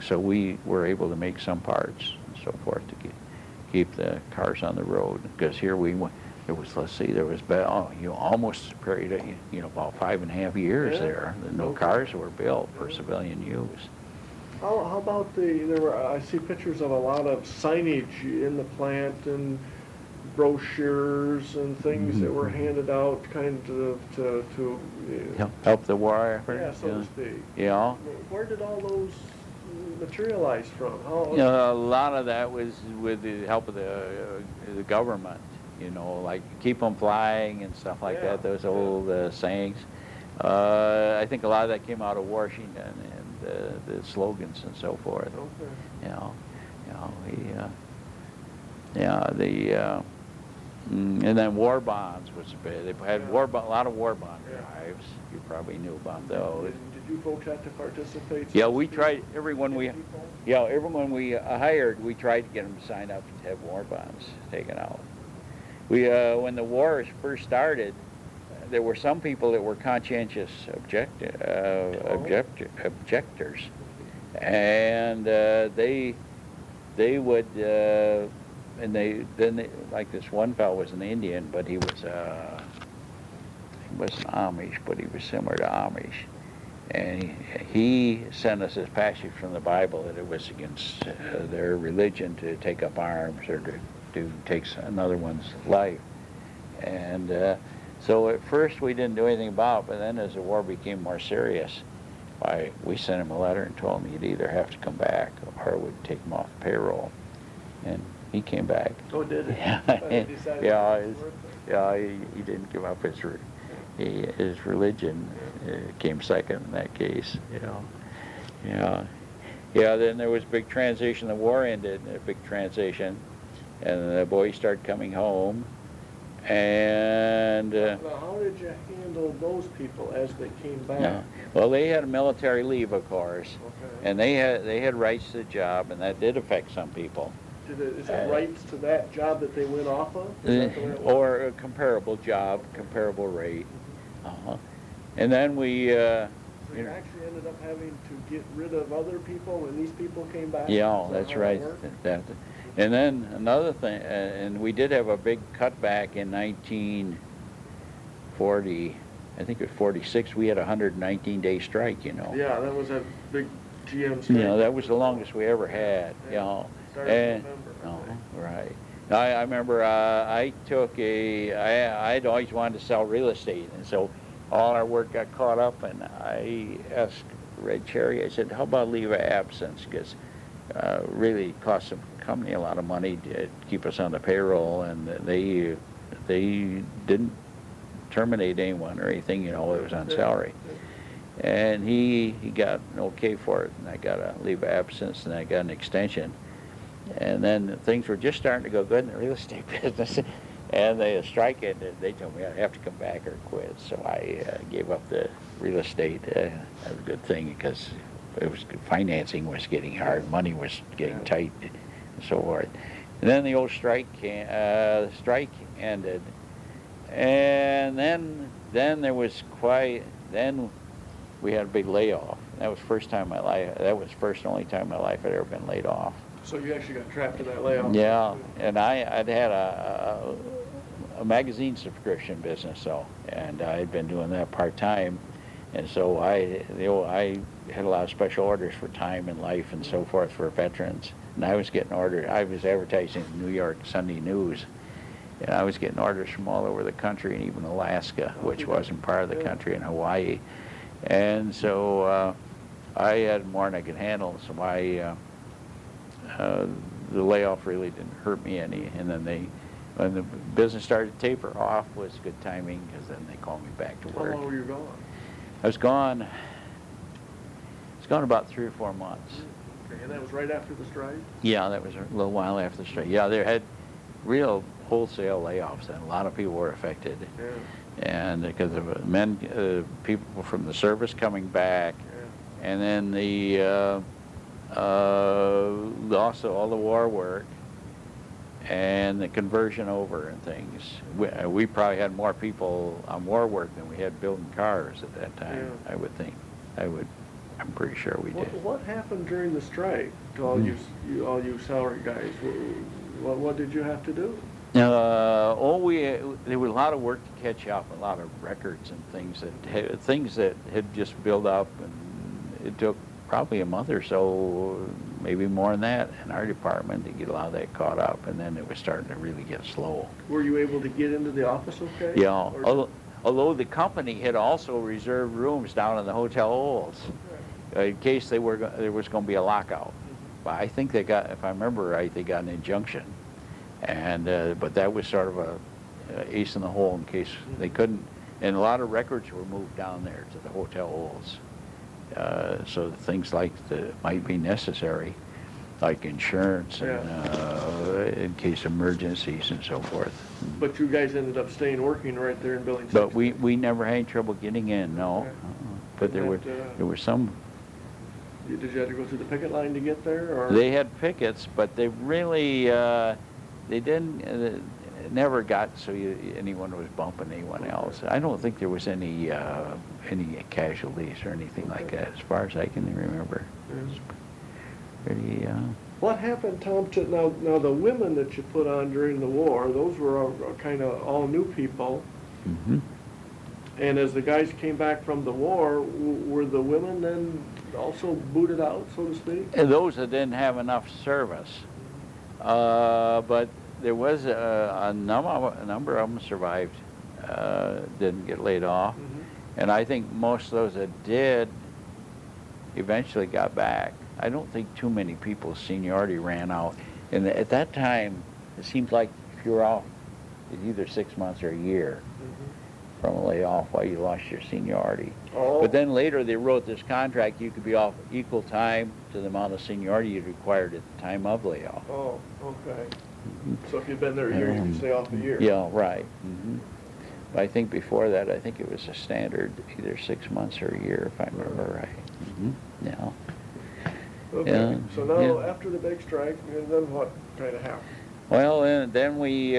so we were able to make some parts and so forth to keep the cars on the road. Because here there was almost a period of, about 5.5 years there that no cars were built for civilian use. How about I see pictures of a lot of signage in the plant and brochures and things that were handed out kind of to help the war effort. Yeah, so to speak. Yeah. Where did all those materialize from? A lot of that was with the help of the government, like keep them flying and stuff like that, those old sayings. I think a lot of that came out of Washington and the slogans and so forth. Okay. And then war bonds was big. They had a lot of war bond drives. You probably knew about those. Did you folks have to participate? Yeah, we tried. Everyone we hired, we tried to get them to sign up to have war bonds taken out. When the war first started, there were some people that were conscientious objectors, and they would. And like this one fellow was an Indian, but he wasn't Amish, but he was similar to Amish. And he sent us this passage from the Bible that it was against their religion to take up arms or to take another one's life. And so at first we didn't do anything about it, but then as the war became more serious, we sent him a letter and told him he'd either have to come back or we'd take him off the payroll. And he came back. Oh, did he? He didn't give up his religion. Came second in that case. Then there was a big transition. The war ended, a big transition, and the boys started coming home. And now, how did you handle those people as they came back? Well, they had a military leave, of course, and they had rights to the job, and that did affect some people. Is it rights to that job that they went off of? Or a comparable job, comparable rate. And then we... so you actually ended up having to get rid of other people when these people came back? Yeah, that's right. And then another thing, and we did have a big cutback in 1940, I think it was 46, we had a 119-day strike, Yeah, that was a big GM strike. That was the longest we ever had, Right. I remember I'd always wanted to sell real estate, and so all our work got caught up, and I asked Red Cherry, I said, how about leave of absence? Because really it cost the company a lot of money to keep us on the payroll, and they didn't terminate anyone or anything, it was on salary. And he got an okay for it, and I got a leave of absence, and I got an extension. And then things were just starting to go good in the real estate business, and they strike it. They told me I'd have to come back or quit. So I gave up the real estate. That was a good thing because financing was getting hard, money was getting tight, and so forth. And then the old strike ended, and then there was then we had a big layoff. That was first time in my life. That was first and only time in my life I'd ever been laid off. So you actually got trapped in that layoff? Yeah, and I'd had a magazine subscription business, and I'd been doing that part-time, and so I had a lot of special orders for Time and Life and so forth for veterans, and I was getting orders. I was advertising in New York Sunday News, and I was getting orders from all over the country, and even Alaska, which wasn't part of the country, and Hawaii, and so I had more than I could handle, so the layoff really didn't hurt me any, and then when the business started to taper off was good timing, because then they called me back to work. How long were you gone? I was gone about 3 or 4 months. Okay, and that was right after the strike? Yeah, that was a little while after the strike. Yeah, they had real wholesale layoffs, and a lot of people were affected. Yeah. And because of people from the service coming back, and then also all the war work and the conversion over and things. We probably had more people on war work than we had building cars at that time. Yeah. I would think. I'm pretty sure we did. What happened during the strike to all you salary guys? What did you have to do? There was a lot of work to catch up, a lot of records and things that had just built up, and it took probably a month or so, maybe more than that, in our department to get a lot of that caught up, and then it was starting to really get slow. Were you able to get into the office okay? Yeah, although the company had also reserved rooms down in the Hotel Olds in case there was going to be a lockout. But I think they got, if I remember right, they got an injunction, and but that was sort of a ace in the hole in case they couldn't. And a lot of records were moved down there to the Hotel Olds. So things like that might be necessary, like insurance and in case of emergencies and so forth. But you guys ended up working right there in Building 6. But we never had any trouble getting in, no. Okay. But there were some. Did you have to go through the picket line to get there? Or? They had pickets, but they really they didn't. Never got so anyone was bumping anyone else. I don't think there was any casualties or anything like that, as far as I can remember. Pretty. What happened, Tom? Now the women that you put on during the war, those were kind of all new people. Mm-hmm. And as the guys came back from the war, were the women then also booted out, so to speak? And those that didn't have enough service, but. There was a number of them survived, didn't get laid off, and I think most of those that did eventually got back. I don't think too many people's seniority ran out. And at that time, it seemed like if you were off, it's either 6 months or a year from a layoff while you lost your seniority. Oh. But then later they wrote this contract, you could be off equal time to the amount of seniority you required at the time of layoff. Oh, okay. So if you'd been there a year, you could stay off a year. Yeah, right. But I think before that, I think it was a standard either 6 months or a year, if I remember right. Yeah. Okay. So now after the big strike, and then what kind of happened? Well, then we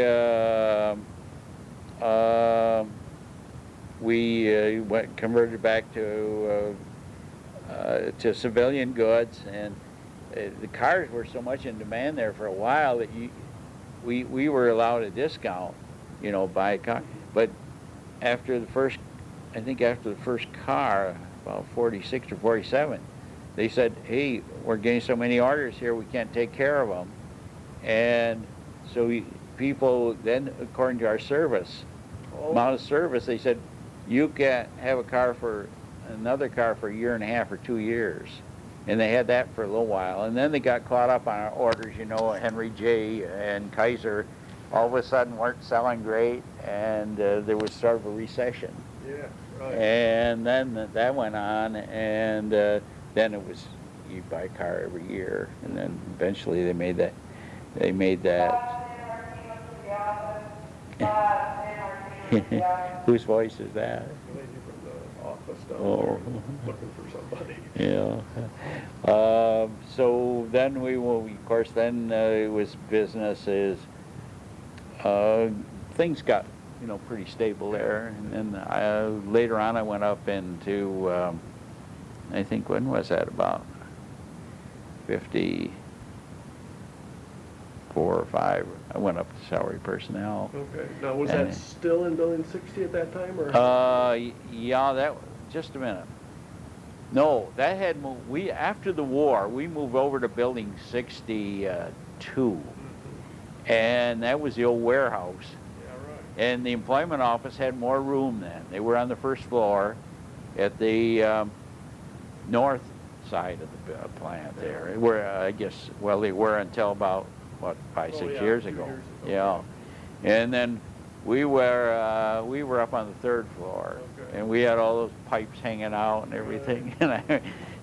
converted back to civilian goods, and the cars were so much in demand there for a while that we were allowed a discount, buy a car. But after the first car, about 46 or 47, they said, hey, we're getting so many orders here, we can't take care of them. And so people then, according to our amount of service, they said, you can't have another car for a year and a half or 2 years. And they had that for a little while. And then they got caught up on our orders, Henry J. and Kaiser all of a sudden weren't selling great, and there was sort of a recession. Yeah, right. And then that went on, and then it was you buy a car every year, and then eventually they made that. Whose voice is that? The lady from the office down Oh. there looking for somebody. Yeah. So then of course, then it was businesses. Things got, pretty stable there. And then later on I went up into, I think, when was that? About 54 or 5. I went up to salary personnel. Okay. Now, was And- that still in Building 60 at that time, or? Yeah, just a minute. No, that had moved, after the war, we moved over to Building 62. And that was the old warehouse. Yeah, right. And the employment office had more room then. They were on the first floor at the north side of the plant there. Where I guess, well, they were until about, what, 5, 6 yeah, years 2 ago. years ago, Yeah. And then we were up on the third floor. Okay. And we had all those pipes hanging out and everything. And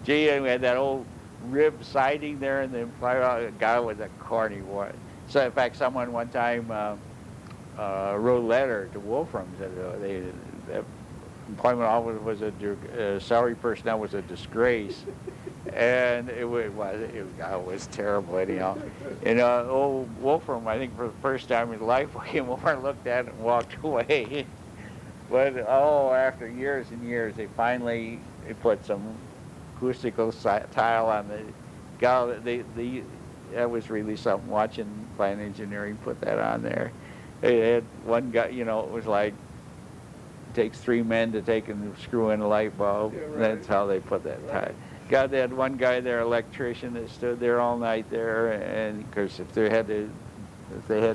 we had that old rib siding there, and the guy was a corny one. So in fact, someone one time wrote a letter to Wolfram, said the employment office was salary personnel was a disgrace, and it was terrible anyhow. And old Wolfram, I think for the first time in his life, came over and looked at it and walked away. But after years and years, they put some acoustical tile on the. That was really something, watching plant engineering put that on there. They had one guy, it was like, it takes 3 men to take and screw in a light bulb. Yeah, right. That's how they put that tile. God, they had one guy there, electrician, that stood there all night there, and of course, if they had to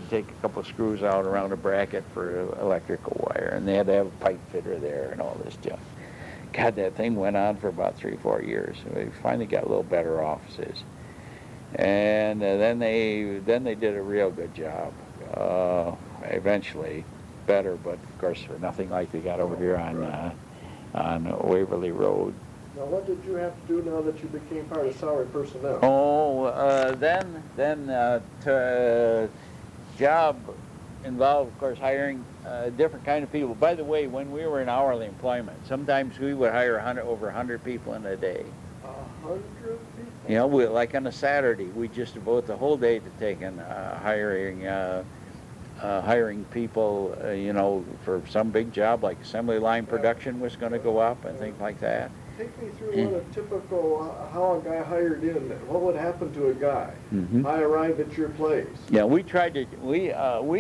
take a couple of screws out around a bracket for electrical wire, and they had to have a pipe fitter there and all this junk. God, that thing went on for about 3 or 4 years. We finally got a little better offices. And then they did a real good job. Eventually, better, but of course nothing like they got over here on Waverly Road. Now, what did you have to do now that you became part of salary personnel? Job involved, of course, hiring different kind of people. By the way, when we were in hourly employment, sometimes we would hire over 100 people in a day. 100 people? Like on a Saturday, we just devote the whole day to taking hiring people, for some big job like assembly line production was going to go up and things like that. Take me through what a typical, how a guy hired in, what would happen to a guy? Mm-hmm. I arrive at your place. Yeah, we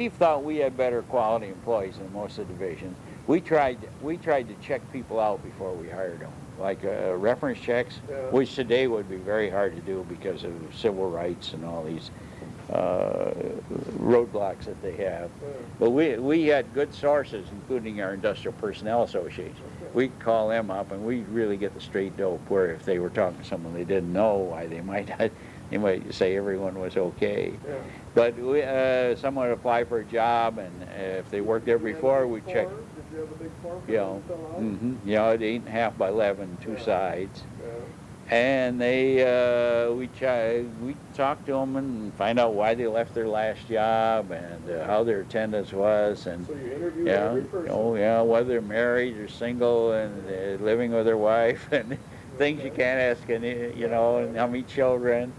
thought we had better quality employees than most of the divisions. We tried to check people out before we hired them, like reference checks, Yeah. which today would be very hard to do because of civil rights and all these roadblocks that they have. Yeah. But we had good sources, including our Industrial Personnel Association. Okay. We could call them up, and we really get the straight dope. Where if they were talking to someone they didn't know, why they might say everyone was okay. Yeah. But someone would apply for a job, and if they worked there before, we check. Did you have a big form for You them know, to fill out? mm-hmm. It's 8.5 by 11, 2 Yeah. sides. Yeah. And we talked to them and find out why they left their last job and how their attendance was, and So you interviewed every person? whether they're married or single and living with their wife and things you can't ask, and and how many children,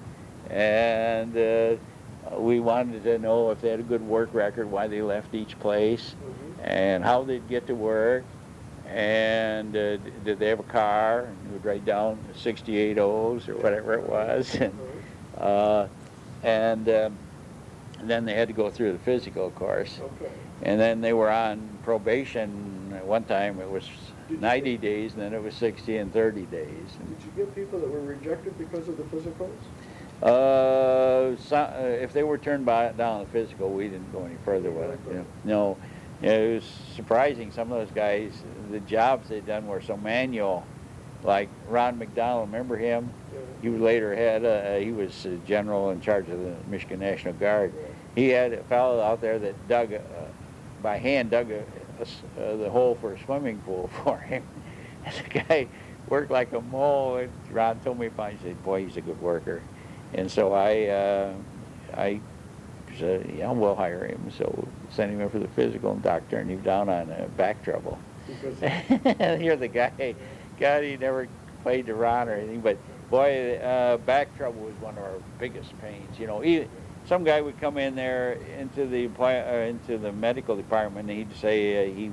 and we wanted to know if they had a good work record, why they left each place, Mhm. and how they'd get to work. And did they have a car? And we would write down 68 O's or whatever it was. And then they had to go through the physical course. Okay. And then they were on probation. At one time it was Did you 90 days, and then it was 60 and 30 days. Did you get people that were rejected because of the physicals? If they were turned down the physical, we didn't go any further with it. No. It was surprising. Some of those guys, the jobs they'd done were so manual. Like Ron McDonald, remember him? Yeah. He was later he was general in charge of the Michigan National Guard. Yeah. He had a fellow out there that by hand dug the hole for a swimming pool for him. And the guy worked like a mole. And Ron told me, he said, boy, he's a good worker. And so I said, yeah, we'll hire him. So sent him in for the physical, and doctor turned him down on back trouble. Because Here the guy, God, he never played the Ron or anything, but boy, back trouble was one of our biggest pains. You know, some guy would come in there into the medical department, and he'd say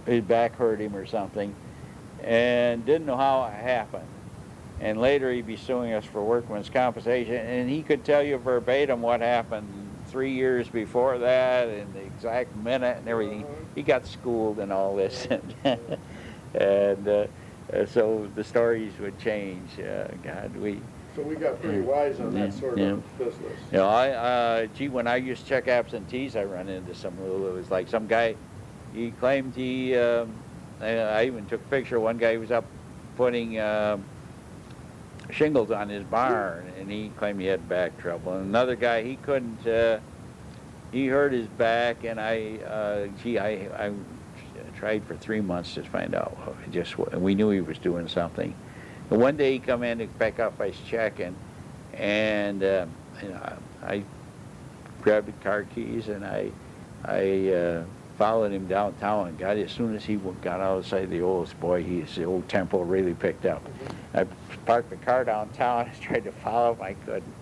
his back hurt him or something, and didn't know how it happened. And later he'd be suing us for workman's compensation, and he could tell you verbatim what happened 3 years before that and the exact minute and everything. He got schooled and all this, and so the stories would change. So we got pretty wise on that sort of business. You know, gee, when I used to check absentees, I run into some little. It was like some guy. He claimed I even took a picture. One guy was up putting shingles on his barn, and he claimed he had back trouble. And another guy, he couldn't. He hurt his back, and I tried for 3 months to find out. We knew he was doing something. And one day he come in to pick up his check, and you know, I grabbed the car keys and I followed him downtown, and as soon as he got outside the Olds, boy, his old tempo really picked up. I parked the car downtown and tried to follow him. I couldn't.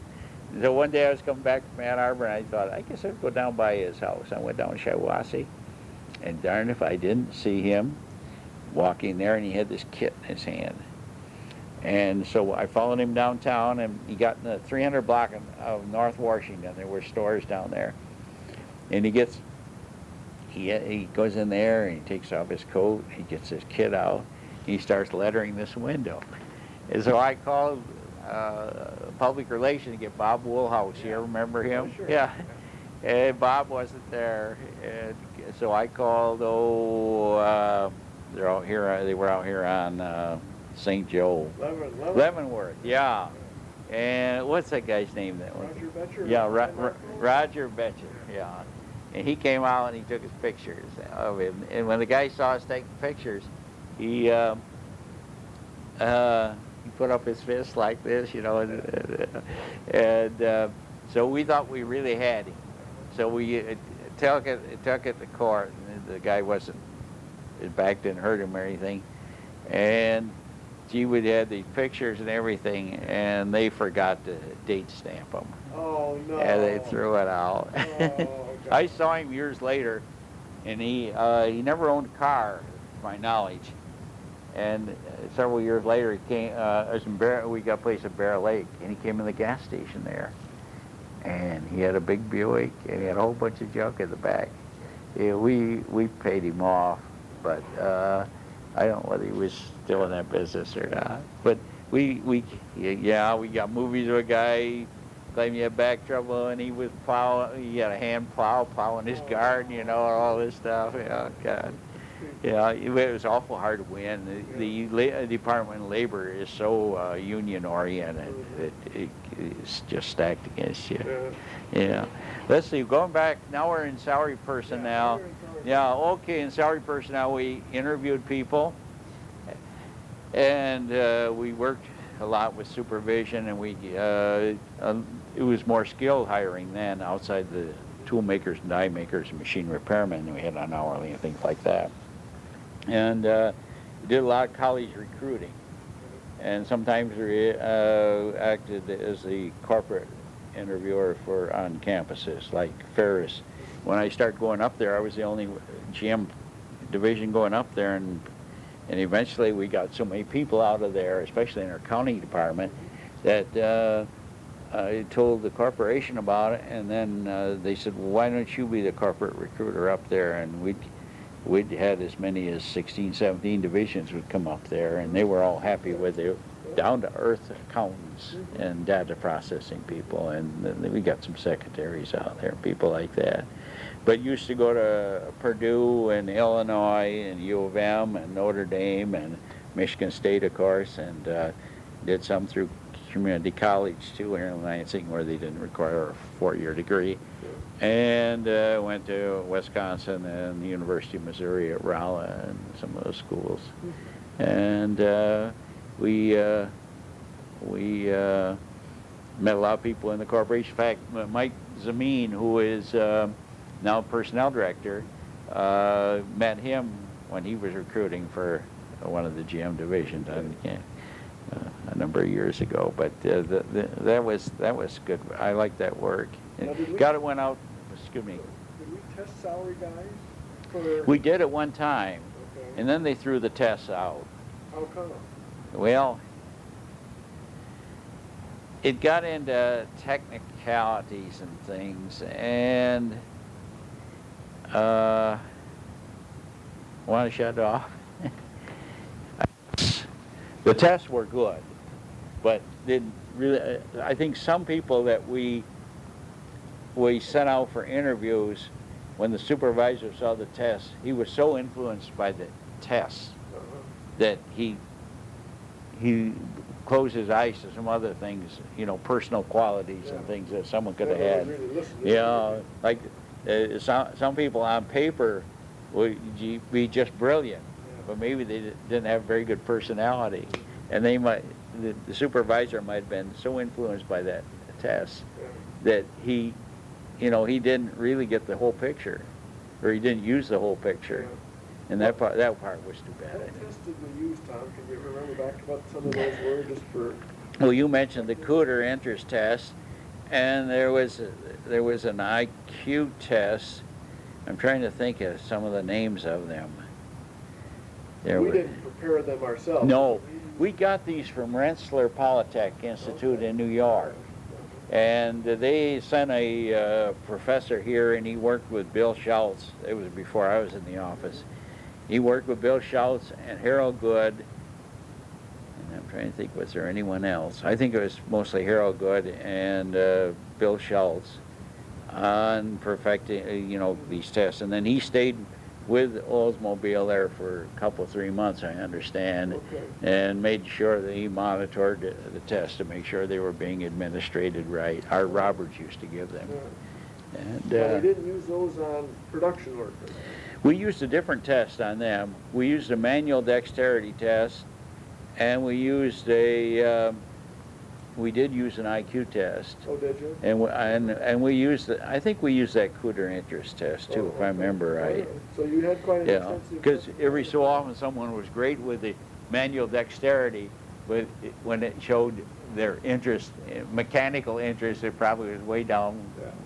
So one day I was coming back from Ann Arbor, and I thought, I guess I'd go down by his house. I went down to Shiawassee, and darn if I didn't see him walking there, and he had this kit in his hand. And so I followed him downtown, and he got in the 300 block of North Washington. There were stores down there. And he goes in there, and he takes off his coat, he gets his kit out, he starts lettering this window. And so I called public relations to get Bob Woolhouse. You remember him? Sure. Yeah. And Bob wasn't there. And so I called, they were out here on St. Joe. Leavenworth, yeah. And what's that guy's name? Roger Betcher? Yeah, Roger Betcher, yeah. And he came out and he took his pictures of him. And when the guy saw us taking pictures, he put up his fist like this, you know, and so we thought we really had him. So we took it to court, and the guy his back didn't hurt him or anything. And gee, we had these pictures and everything, and they forgot to date stamp them. Oh, no. And they threw it out. Oh, I saw him years later, and he never owned a car, to my knowledge. And several years later, he came. We got a place at Bear Lake, and he came in the gas station there, and he had a big Buick, and he had a whole bunch of junk in the back. Yeah, we paid him off, but I don't know whether he was still in that business or not. But we got movies of a guy claimed he had back trouble, and he was he had a hand plowing his garden, you know, and all this stuff. Yeah, God. Yeah, it was awful hard to win. The Department of Labor is so union oriented. It's just stacked against you. Yeah. Let's see, going back, now we're in salary personnel. Yeah, okay, in salary personnel we interviewed people, and we worked a lot with supervision, and it was more skilled hiring then outside the tool makers and die makers and machine repairmen. We had an hourly and things like that. And we did a lot of college recruiting, and sometimes we acted as the corporate interviewer on campuses like Ferris. When I started going up there, I was the only GM division going up there, and eventually we got so many people out of there, especially in our county department, that I told the corporation about it, and then they said, well, why don't you be the corporate recruiter up there? And we'd had as many as 16, 17 divisions would come up there, and they were all happy with it. Down-to-earth accountants and data processing people, and then we got some secretaries out there, people like that. But used to go to Purdue and Illinois and U of M and Notre Dame and Michigan State, of course, and did some through community college too here in Lansing, where they didn't require a 4-year degree. And went to Wisconsin and the University of Missouri at Rolla and some of those schools. And we met a lot of people in the corporation. In fact, Mike Zameen, who is now personnel director, met him when he was recruiting for one of the GM divisions a number of years ago. But that was good. I liked that work. Went out. Excuse me. Did we test salary guys? We did at one time, Okay. and then they threw the tests out. How come? Well, it got into technicalities and things, and want to shut it off? The tests were good, but didn't really. I think some people that we sent out for interviews, when the supervisor saw the tests, he was so influenced by the tests that he closed his eyes to some other things, personal qualities and things that someone could have had. Really like some people on paper would be just brilliant, but maybe they didn't have very good personality, and the supervisor might have been so influenced by that test that he didn't really get the whole picture, or he didn't use the whole picture. And that part was too bad. What test did we use, Tom? Can you remember back what some of those were, just for? Well, you mentioned the Cooter interest test, and there was an IQ test. I'm trying to think of some of the names of them. We didn't prepare them ourselves. No, we got these from Rensselaer Polytech Institute in New York. And they sent a professor here, and he worked with Bill Schultz. It was before I was in the office. He worked with Bill Schultz and Harold Good. And I'm trying to think, was there anyone else? I think it was mostly Harold Good and Bill Schultz on perfecting, these tests. And then he stayed with Oldsmobile there for a couple, 3 months, I understand, and made sure that he monitored the tests to make sure they were being administrated right. Our Roberts used to give them. And we didn't use those on production workers. We used a different test on them. We used a manual dexterity test, and we did use an IQ test. Oh, did you? And we used I think we used that Cooter interest test too, if I remember right. So you had quite an extensive. Because every so often someone was great with the manual dexterity, but when it showed their interest, mechanical interest, it probably was way down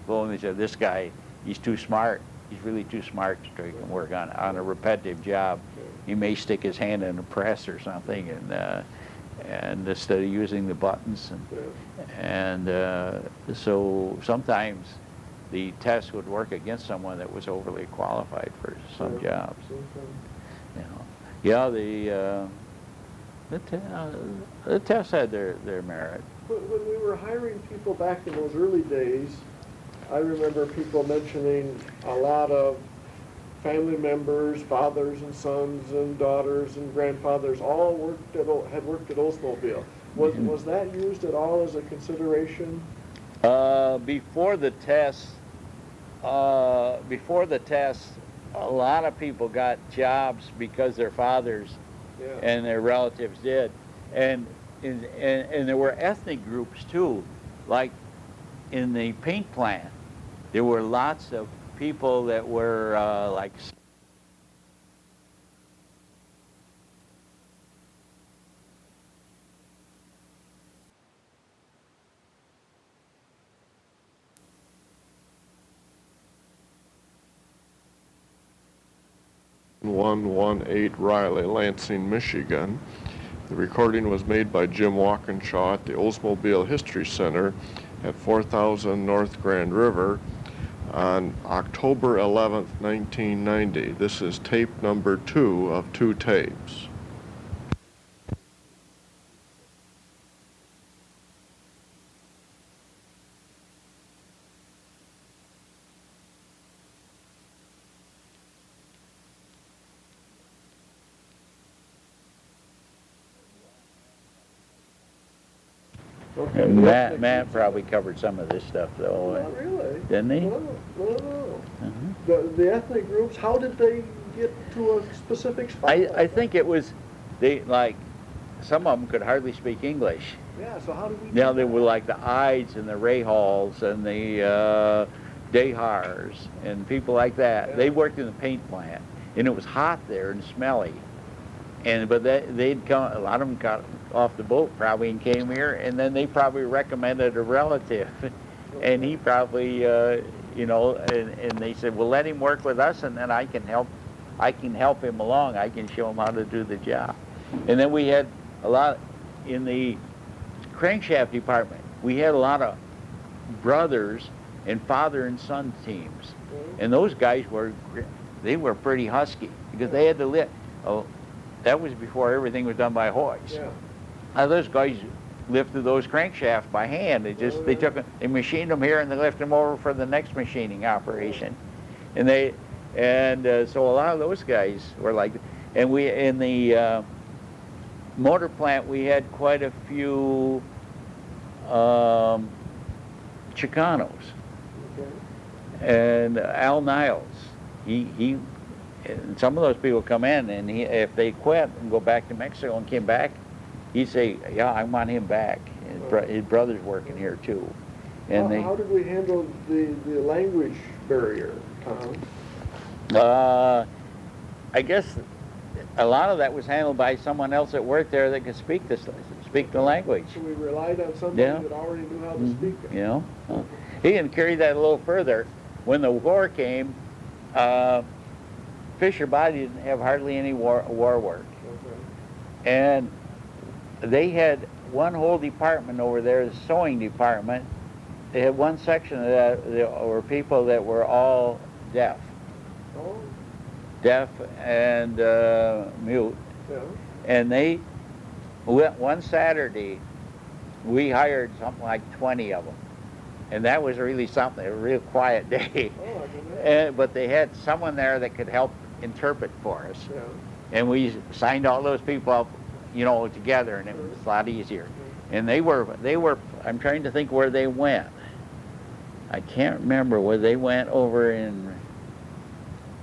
below. And they said, "This guy, he's too smart. He's really too smart to work on a repetitive job. He may stick his hand in a press or something, and instead of using the buttons, and so sometimes the test would work against someone that was overly qualified for some jobs. The tests had their merit. When we were hiring people back in those early days, I remember people mentioning a lot of family members, fathers and sons and daughters and grandfathers, all had worked at Oldsmobile. Was that used at all as a consideration? Before the test, a lot of people got jobs because their fathers and their relatives did, and there were ethnic groups too, like in the paint plant. There were lots of people that were like. (118) Riley, Lansing, Michigan. The recording was made by Jim Walkinshaw at the Oldsmobile History Center at 4000 North Grand River on October 11th, 1990. This is tape number 2 of 2 tapes. Okay. Matt probably covered some of this stuff, though. Not really. Didn't he? No. The ethnic groups, how did they get to a specific spot? I think it was, some of them could hardly speak English. Yeah, so how did we Now they were like the Ides and the Rahals and the Dehars and people like that. Yeah. They worked in the paint plant, and it was hot there and smelly. But they'd come. A lot of them got off the boat probably and came here, and then they probably recommended a relative, and he probably, you know, and they said, well, let him work with us, and then I can help him along. I can show him how to do the job. And then we had a lot in the crankshaft department. We had a lot of brothers and father and son teams, and those guys were pretty husky because they had to lift. Oh, that was before everything was done by hoist. Yeah. Now those guys lifted those crankshafts by hand. They machined them here and they lifted them over for the next machining operation, and so a lot of those guys were like. And we in the motor plant we had quite a few Chicanos. Okay. And Al Niles, he and some of those people come in, and if they quit and go back to Mexico and came back, he'd say, yeah, I want him back. His brother's working here too. And how did we handle the language barrier, Tom? I guess a lot of that was handled by someone else that worked there that could speak the language. So we relied on somebody that already knew how to speak it. You know, he can carry that a little further. When the war came, Fisher Body didn't have hardly any war work. Okay. And they had one whole department over there, the sewing department. They had one section of that were people that were all deaf. Oh. Deaf and mute. Yeah. And one Saturday, we hired something like 20 of them. And that was really something, a real quiet day. Oh, I can imagine. But they had someone there that could help interpret for us. Yeah. And we signed all those people up, you know, together, and it was a lot easier. And they were, I'm trying to think where they went. I can't remember where they went over in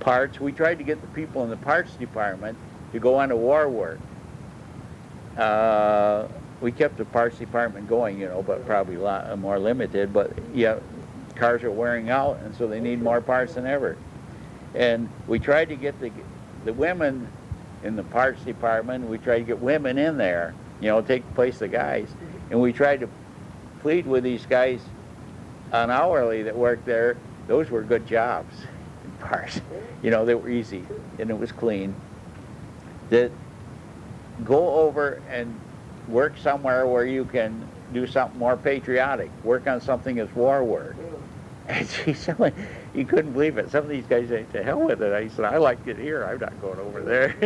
parts. We tried to get the people in the parts department to go on to war work. We kept the parts department going, you know, but probably a lot more limited. But yeah, cars are wearing out, and so they need more parts than ever. And we tried to get the women in the parts department. We tried to get women in there, you know, take the place of the guys. And we tried to plead with these guys on hourly that worked there. Those were good jobs in parts. You know, they were easy, and it was clean. That go over and work somewhere where you can do something more patriotic. Work on something that's war work. And you couldn't believe it. Some of these guys say, to hell with it. I said, I liked it here. I'm not going over there.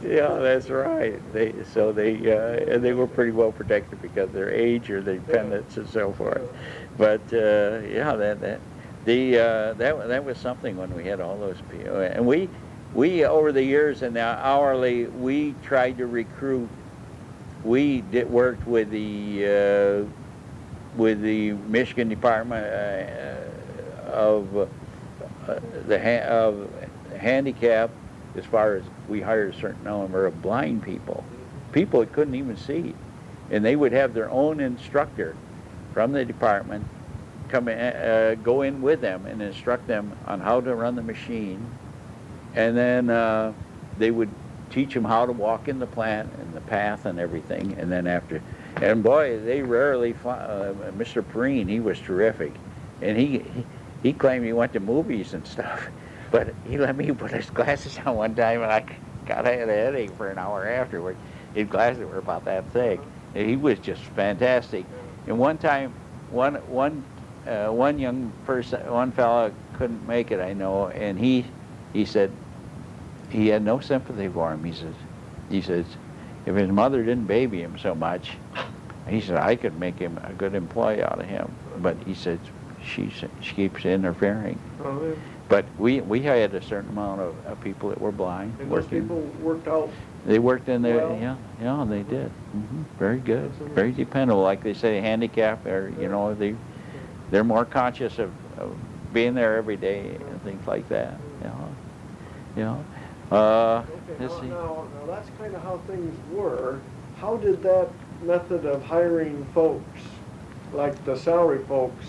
Yeah, that's right. And they were pretty well protected because of their age or their dependents and so forth. But yeah, that was something when we had all those people. And we over the years and now hourly, we tried to recruit. We worked with the Michigan Department of Handicap, as far as we hired a certain number of blind people that couldn't even see, and they would have their own instructor from the department come in, go in with them and instruct them on how to run the machine, and then they would teach them how to walk in the plant and the path and everything. And then after, and boy, they rarely Mr. Perrine, he was terrific, and he claimed he went to movies and stuff, but he let me put his glasses on one time, and I had a headache for an hour afterward. His glasses were about that thick, and he was just fantastic. And one time, one young person, one fella couldn't make it, I know, and he said he had no sympathy for him. He says, if his mother didn't baby him so much, he said, I could make him a good employee out of him. But he said, she keeps interfering. Oh, yeah. But we had a certain amount of people that were blind. And those people worked out. They worked in there, well. yeah, they did. Very good, very dependable. Like they say, handicap, or you know, they're more conscious of being there every day and things like that. You know. Okay, now that's kind of how things were. How did that method of hiring folks, like the salary folks,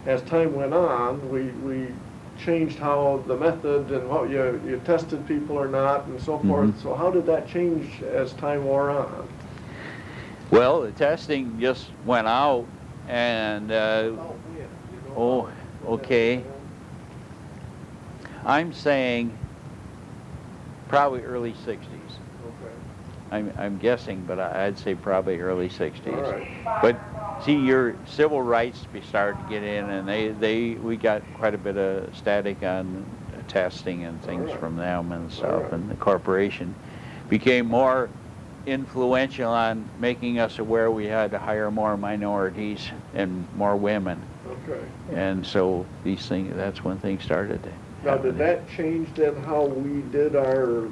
as time went on, we changed how the method and what you tested people or not and so forth. So how did that change as time wore on? Well, the testing just went out, and oh, okay. I'm saying probably early 60s. I'm guessing, but I'd say probably early 60s. All right. But see, your civil rights started to get in, and we got quite a bit of static on testing and things from them and stuff, and the corporation became more influential on making us aware we had to hire more minorities and more women. Okay. And so that's when things started to Now, happen. did that change then how we did our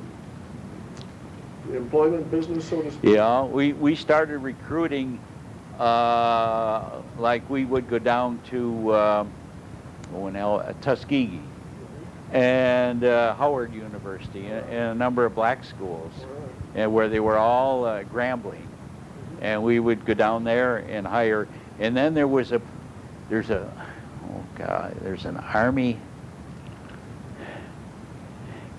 employment business, so to speak? Yeah, we started recruiting, like we would go down to Tuskegee and Howard University and a number of black schools, and where they were all Grambling, and we would go down there and hire. And then there's an Army.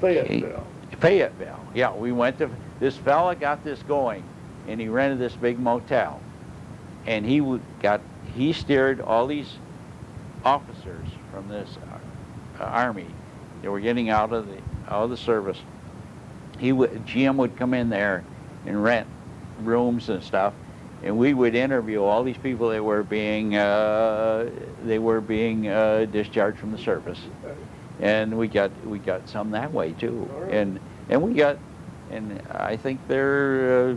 Fayetteville. Yeah, we went to, this fella got this going, and he rented this big motel, and he steered all these officers from this Army that were getting out of the service. GM would come in there and rent rooms and stuff, and we would interview all these people that were being discharged from the service, and we got some that way too, and I think the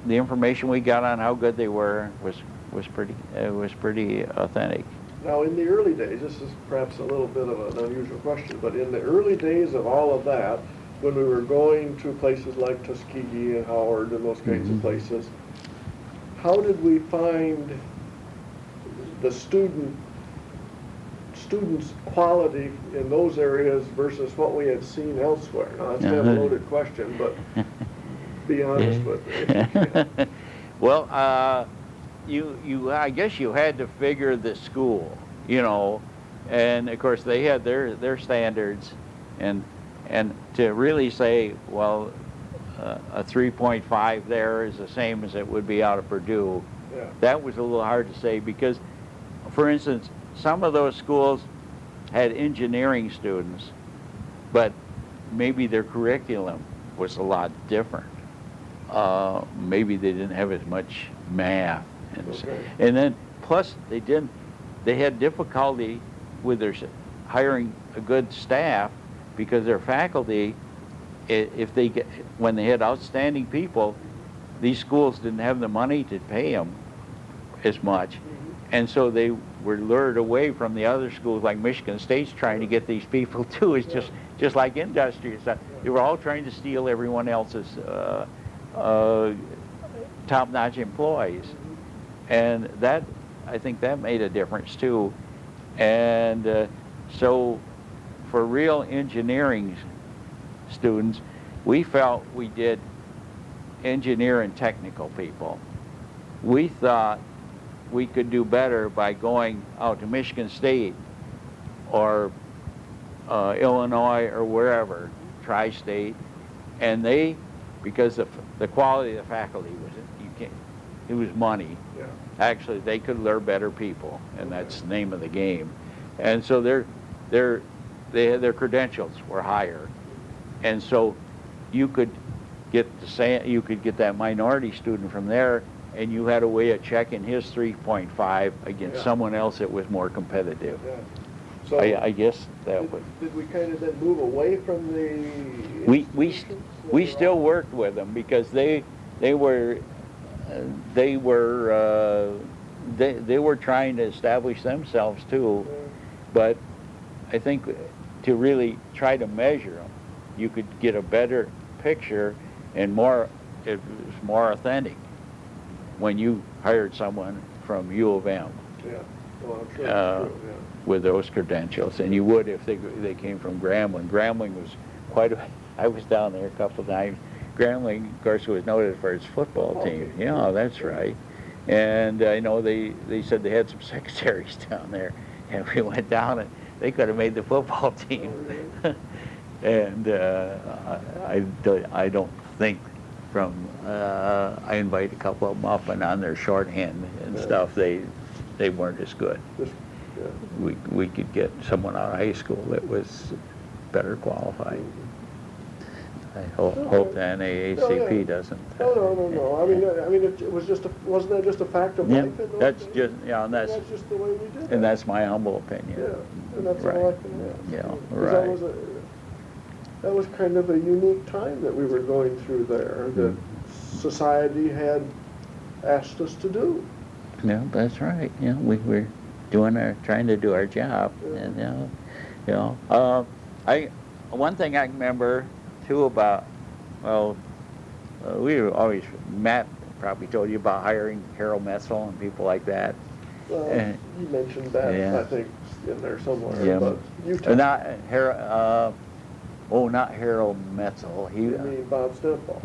information we got on how good they were was pretty authentic. Now, in the early days, this is perhaps a little bit of an unusual question, but in the early days of all of that, when we were going to places like Tuskegee and Howard and those kinds of places, how did we find the students' quality in those areas versus what we had seen elsewhere? Now, that's kind of a loaded question, but be honest with me. Well, I guess you had to figure the school, and of course they had their standards, and to really say, well, a 3.5 there is the same as it would be out of Purdue. Yeah. That was a little hard to say because, for instance, some of those schools had engineering students, but maybe their curriculum was a lot different. Maybe they didn't have as much math, and then plus they had difficulty with hiring a good staff because their faculty, when they had outstanding people, these schools didn't have the money to pay them as much, and so they were lured away from the other schools like Michigan State's trying to get these people too. It's just like industry and stuff. They were all trying to steal everyone else's top-notch employees, and I think that made a difference too. And so for real engineering students, we felt we did engineer and technical people. We thought we could do better by going out to Michigan State or Illinois or wherever, tri-state, and because the quality of the faculty it was money. Yeah. Actually, they could lure better people, and that's the name of the game. And so their credentials were higher, and so you could get that minority student from there, and you had a way of checking his 3.5 against someone else that was more competitive. Yeah. So I guess that would. Did we kind of then move away from the? We still worked with them because they were trying to establish themselves too, but I think to really try to measure them, you could get a better picture and it was more authentic when you hired someone from U of M. Yeah, well, I'm sure that's true, yeah. With those credentials, and you would if they came from Grambling. Grambling was I was down there a couple of times. Grambling, of course, was noted for its football team. Yeah, that's right. And I know they said they had some secretaries down there, and we went down, and they could have made the football team. And I don't think from, I invite a couple of them up, and on their shorthand and stuff, they weren't as good. We could get someone out of high school that was better qualified. I hope the NAACP doesn't. No. I mean, it was just wasn't that just a fact of life? In those That's days? just, and that's just the way we did it. and that's my humble opinion. Yeah, and that's Right. all I can ask. Yeah, 'Cause right. That was kind of a unique time that we were going through there, that society had asked us to do. Yeah, that's right. Yeah, we were trying to do our job, and one thing I remember too about, we were always, Matt probably told you about hiring Harold Metzel and people like that. Well, you mentioned that, Yeah. I think, in there somewhere, Yeah. but you tell Not Harold. Not Harold Metzel. You mean Bob Stemple?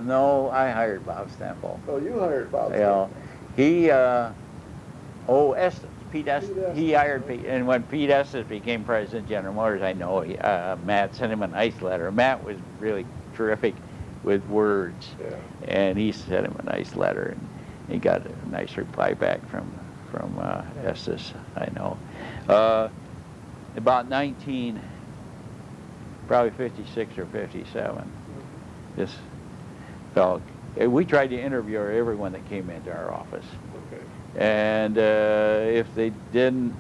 No, I hired Bob Stemple. Oh, you hired Bob Yeah, Stemple. Pete Estes. He hired Pete, and when Pete Estes became president of General Motors, I know Matt sent him a nice letter. Matt was really terrific with words, and he sent him a nice letter, and he got a nice reply back from Estes. I know. About probably 56 or 57. This fellow, we tried to interview everyone that came into our office. And if they didn't,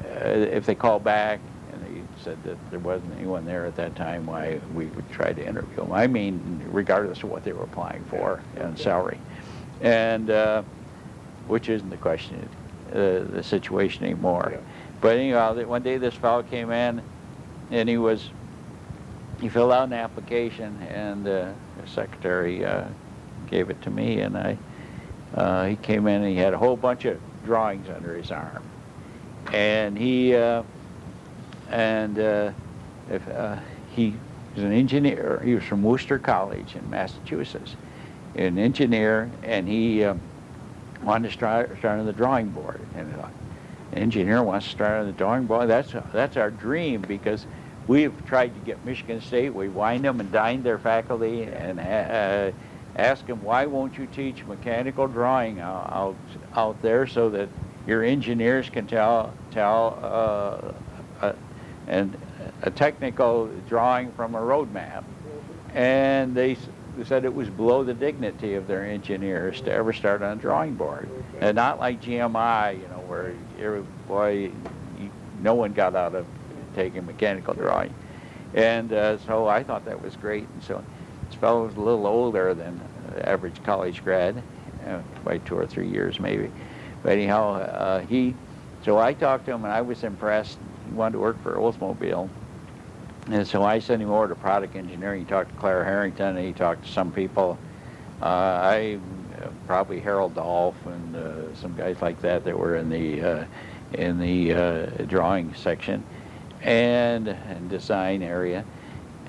if they called back and they said that there wasn't anyone there at that time, why we would try to interview them. I mean, regardless of what they were applying for and salary, and which isn't the situation anymore. But anyhow, one day this fellow came in, and he filled out an application, and the secretary gave it to me, and he came in and he had a whole bunch of drawings under his arm, and he was an engineer. He was from Worcester College in Massachusetts, an engineer, and he wanted to start on the drawing board. And an engineer wants to start on the drawing board. That's our dream, because we've tried to get Michigan State. We wined them and dined their faculty and ask them, why won't you teach mechanical drawing out there so that your engineers can tell a technical drawing from a road map? And they said it was below the dignity of their engineers to ever start on a drawing board, and not like GMI, where no one got out of taking mechanical drawing. And so I thought that was great. And so this fellow was a little older than the average college grad, by 2 or 3 years maybe. But anyhow, so I talked to him, and I was impressed. He wanted to work for Oldsmobile. And so I sent him over to product engineering. He talked to Claire Harrington, and he talked to some people. Probably Harold Dolph and some guys like that were in the drawing section and design area.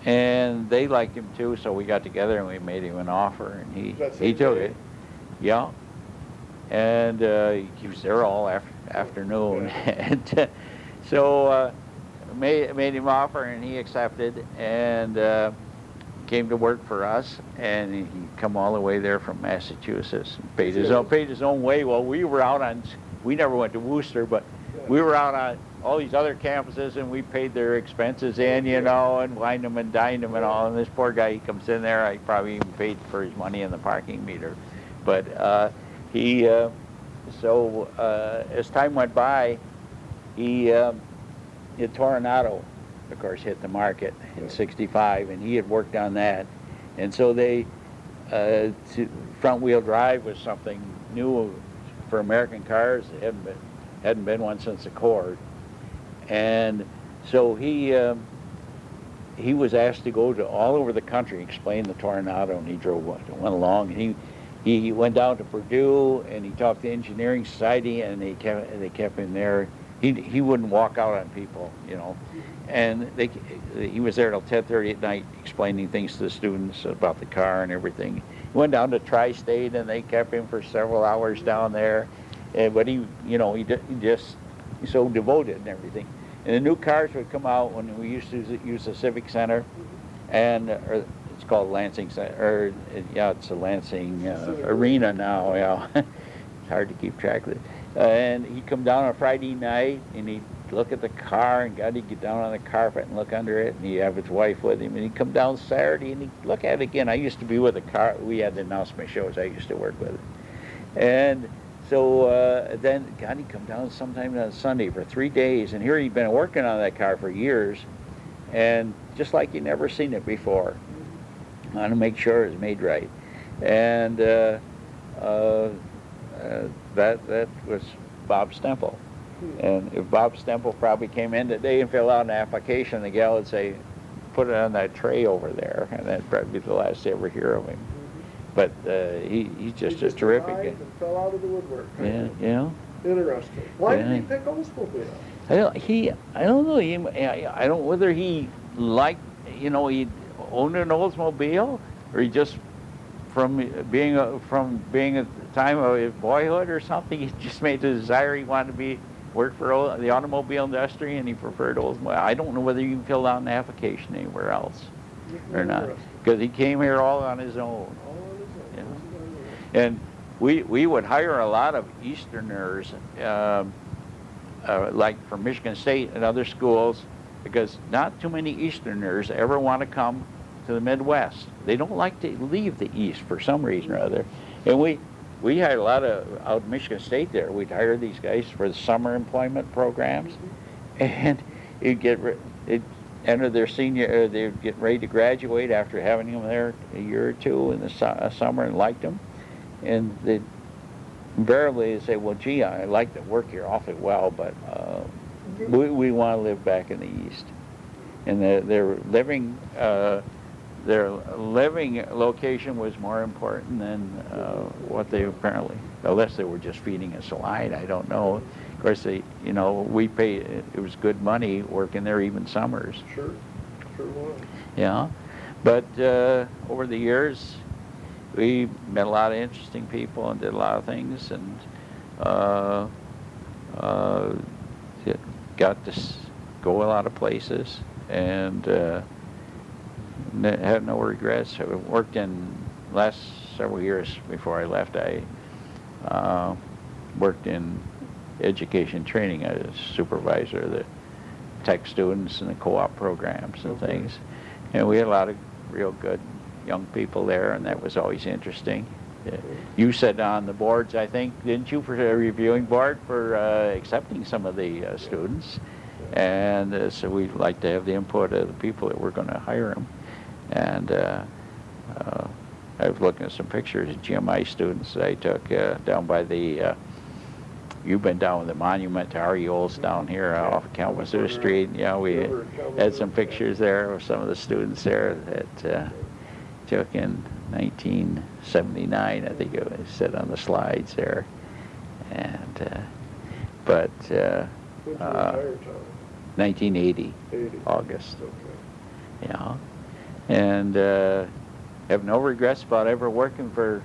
And they liked him too, so we got together and we made him an offer, and he took it. Yeah. And he was there all afternoon. And so made him an offer, and he accepted, and came to work for us, and he come all the way there from Massachusetts. Paid his own way. Well, we never went to Worcester, but we were out on all these other campuses, and we paid their expenses in, and wined them and dined them and all. And this poor guy, he comes in there, I probably even paid for his money in the parking meter. But as time went by, the Tornado, of course, hit the market in '65, and he had worked on that. And so front-wheel drive was something new for American cars. It hadn't been one since the Accord. And so he was asked to go to all over the country, explain the Tornado, and he went along. And he went down to Purdue, and he talked to the Engineering Society, and they kept him there. He wouldn't walk out on people, And he was there till 10:30 at night explaining things to the students about the car and everything. He went down to Tri-State, and they kept him for several hours down there. But he just so devoted and everything. And the new cars would come out when we used to use the Civic Center, and it's called Lansing Center, or yeah, it's the Lansing Arena now. Yeah, it's hard to keep track of it. And he'd come down on a Friday night, and he'd look at the car, and he'd get down on the carpet and look under it, and he'd have his wife with him, and he'd come down Saturday, and he'd look at it again. I used to be with the car. We had the announcement shows. I used to work with it, and so then he'd come down sometime on Sunday for 3 days, and here he'd been working on that car for years, and just like he'd never seen it before. I want to make sure it was made right, and that was Bob Stemple. And if Bob Stemple probably came in today and filled out an application, the gal would say, put it on that tray over there, and that'd probably be the last they ever hear of him. But he's just a terrific guy. And fell out of the woodwork. Yeah, you know. Interesting. Why did he pick Oldsmobile? I don't know. I don't whether he liked, he owned an Oldsmobile, or he just from being at the time of his boyhood or something, he just made the desire he wanted to work for the automobile industry, and he preferred Oldsmobile. I don't know whether you can fill out an application anywhere else or not, because he came here all on his own. And we would hire a lot of Easterners, like from Michigan State and other schools, because not too many Easterners ever want to come to the Midwest. They don't like to leave the East for some reason or other. And we had a lot of out of Michigan State there. We'd hire these guys for the summer employment programs, and they'd enter their senior, they'd get ready to graduate after having them there a year or two in the summer and liked them. And they'd invariably say, well, gee, I like to work here awfully well, but we want to live back in the East. And their living location was more important than what they apparently, unless they were just feeding us a line, I don't know. Of course, we paid, it was good money working there even summers. Sure was. Yeah, but over the years, we met a lot of interesting people and did a lot of things, and got to go a lot of places, and had no regrets. I worked in last several years before I left. I worked in education training as a supervisor of the tech students and the co-op programs and things. And we had a lot of real good young people there, and that was always interesting. You sat on the boards, I think, didn't you, for a reviewing board for accepting some of the students? And so we like to have the input of the people that we're going to hire them. And I was looking at some pictures of GMI students that I took down by the, you've been down with the monument to R.E. Olds down here off of Kalamazoo Street. Yeah, we had some pictures there of some of the students there that took in 1979, I think it was set on the slides there. And, but 1980, August. Yeah. And have no regrets about ever working for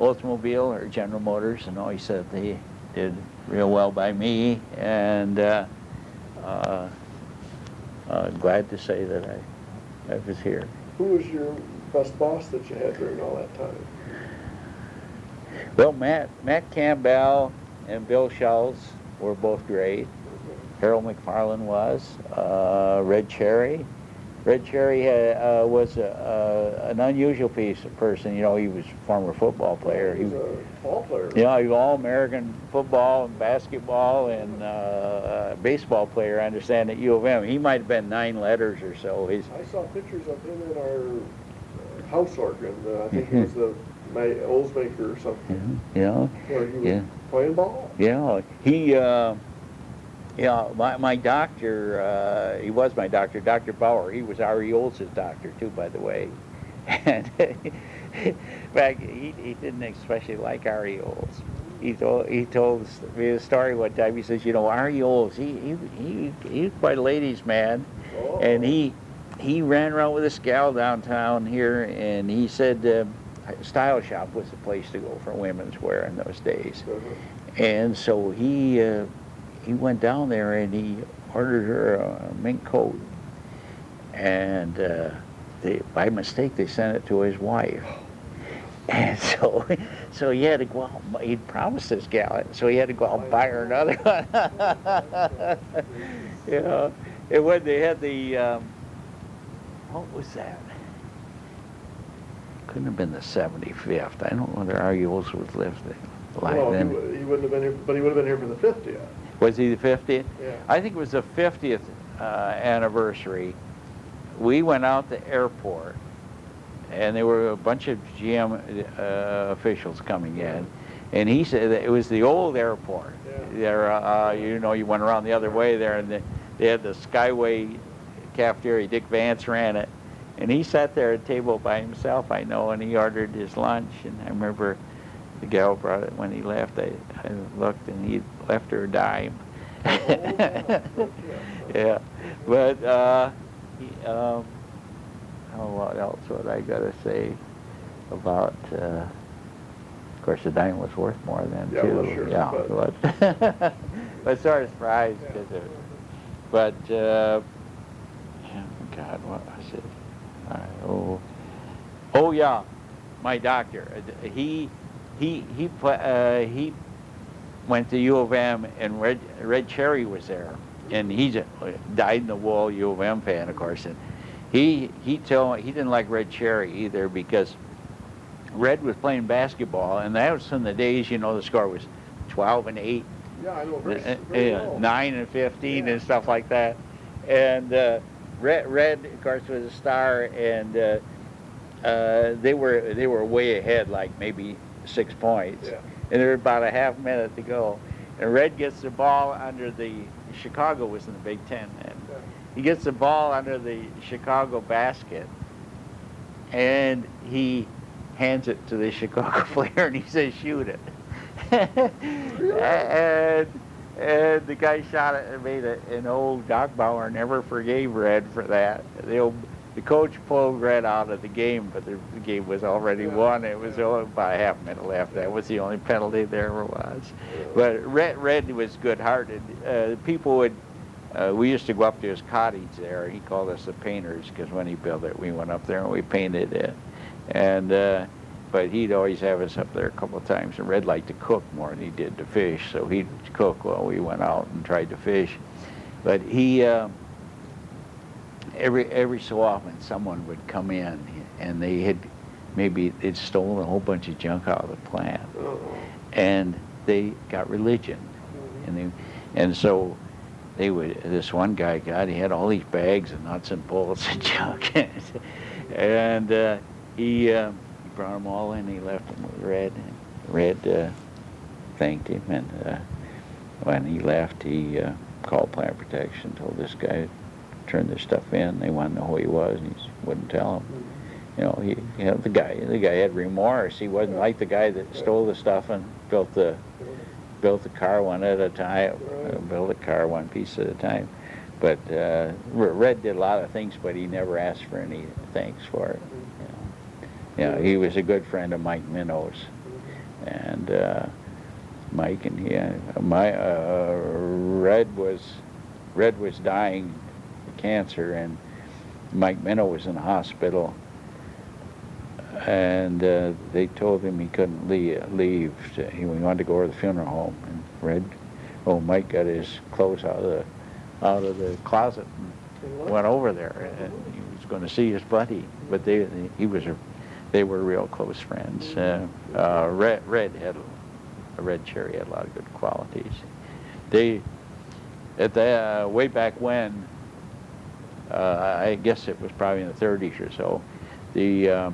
Oldsmobile or General Motors, and always said they did real well by me, and glad to say that I was here. Who was your best boss that you had during all that time? Well, Matt Campbell and Bill Shiels were both great. Harold McFarland was. Red Cherry was an unusual person. He was a former football player. He was a ball player. He was all-American football and basketball and baseball player, I understand, at U of M. He might have been 9 letters or so. I saw pictures of him in our house organ. I think it was my Oldsmaker or something. Where he was playing ball. Yeah, my doctor, he was my doctor, Dr. Bauer. He was R.E. Olds' doctor, too, by the way. And in fact, he didn't especially like R.E. Olds. He told me a story one time. He says, R.E. Olds, he was quite a ladies' man. Oh. And he ran around with this gal downtown here, and he said Style Shop was the place to go for women's wear in those days. And so he he went down there and he ordered her a mink coat, and by mistake they sent it to his wife. And so he had to go out. He'd promised this gal it, so he had to go out and buy her another one. You know, and when they had the what was that? Couldn't have been the 75th. I don't know whether R.E. Oldsmobile lived alive Well, then. he wouldn't have been here, but he would have been here for the 50th. Was he the 50th? Yeah. I think it was the 50th anniversary. We went out to the airport, and there were a bunch of GM officials coming in, and he said that it was the old airport. Yeah. There, you know, you went around the other way there, and they had the Skyway cafeteria. Dick Vance ran it, and he sat there at a table by himself, I know, and he ordered his lunch, and I remember the gal brought it when he left. I looked, and he left her a dime. Yeah, but what else would I gotta say about? Of course, the dime was worth more then Yeah, too. well, sure, Yeah, but sort of surprised because of it. But God, what was it? Oh yeah, my doctor. He went to U of M, and Red Cherry was there, and he died in the wool U of M fan, of course. And he told me he didn't like Red Cherry either because Red was playing basketball, and that was in the days, you know, the score was 12-8. Yeah, I know. Very low. 9-15 Yeah. and stuff like that. And Red, of course, was a star, and they were way ahead, like maybe 6 points. Yeah. And there was about a half minute to go. And Red gets the ball under Chicago was in the Big Ten then. Yeah. He gets the ball under the Chicago basket, and he hands it to the Chicago player, and he says, "Shoot it." and the guy shot it and made it. And old Doc Bauer never forgave Red for that. The coach pulled Red out of the game, but the game was already won. It was only about a half minute left. That was the only penalty there ever was. But Red was good-hearted. People would. We used to go up to his cottage there. He called us the painters because when he built it, we went up there and we painted it. And but he'd always have us up there a couple of times. And Red liked to cook more than he did to fish, so he'd cook while we went out and tried to fish. But he every so often someone would come in and they'd stolen a whole bunch of junk out of the plant, and they got religion, and so. This one guy, God, he had all these bags of nuts and bolts and junk, and he brought them all in. He left them with Red. Red thanked him, and when he left, he called Plant Protection, told this guy to turn their stuff in. They wanted to know who he was, and he wouldn't tell them. You know, the guy had remorse. He wasn't like the guy that stole the stuff and built the car one at a time, built a car one piece at a time. But Red did a lot of things, but he never asked for any thanks for it. You know, he was a good friend of Mike Minnow's, and Mike and Red was dying of cancer, and Mike Minnow was in the hospital. And they told him he couldn't leave. He wanted to go to the funeral home. And Mike got his clothes out of the closet and went over there. And he was going to see his buddy, but they were real close friends. Red Cherry had a lot of good qualities. Way back when, I guess it was probably in the 30s or so, the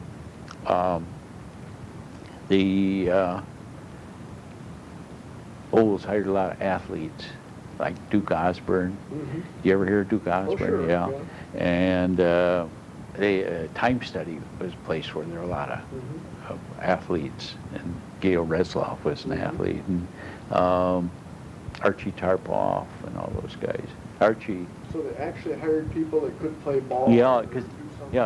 Olds hired a lot of athletes, like Duke Osborne. Mm-hmm. You ever hear of Duke Osborne? Oh, sure. Yeah. And Time Study was a place where there were a lot of athletes, and Gail Resloff was an athlete, and Archie Tarpoff and all those guys. Archie. So they actually hired people that could play ball? Yeah,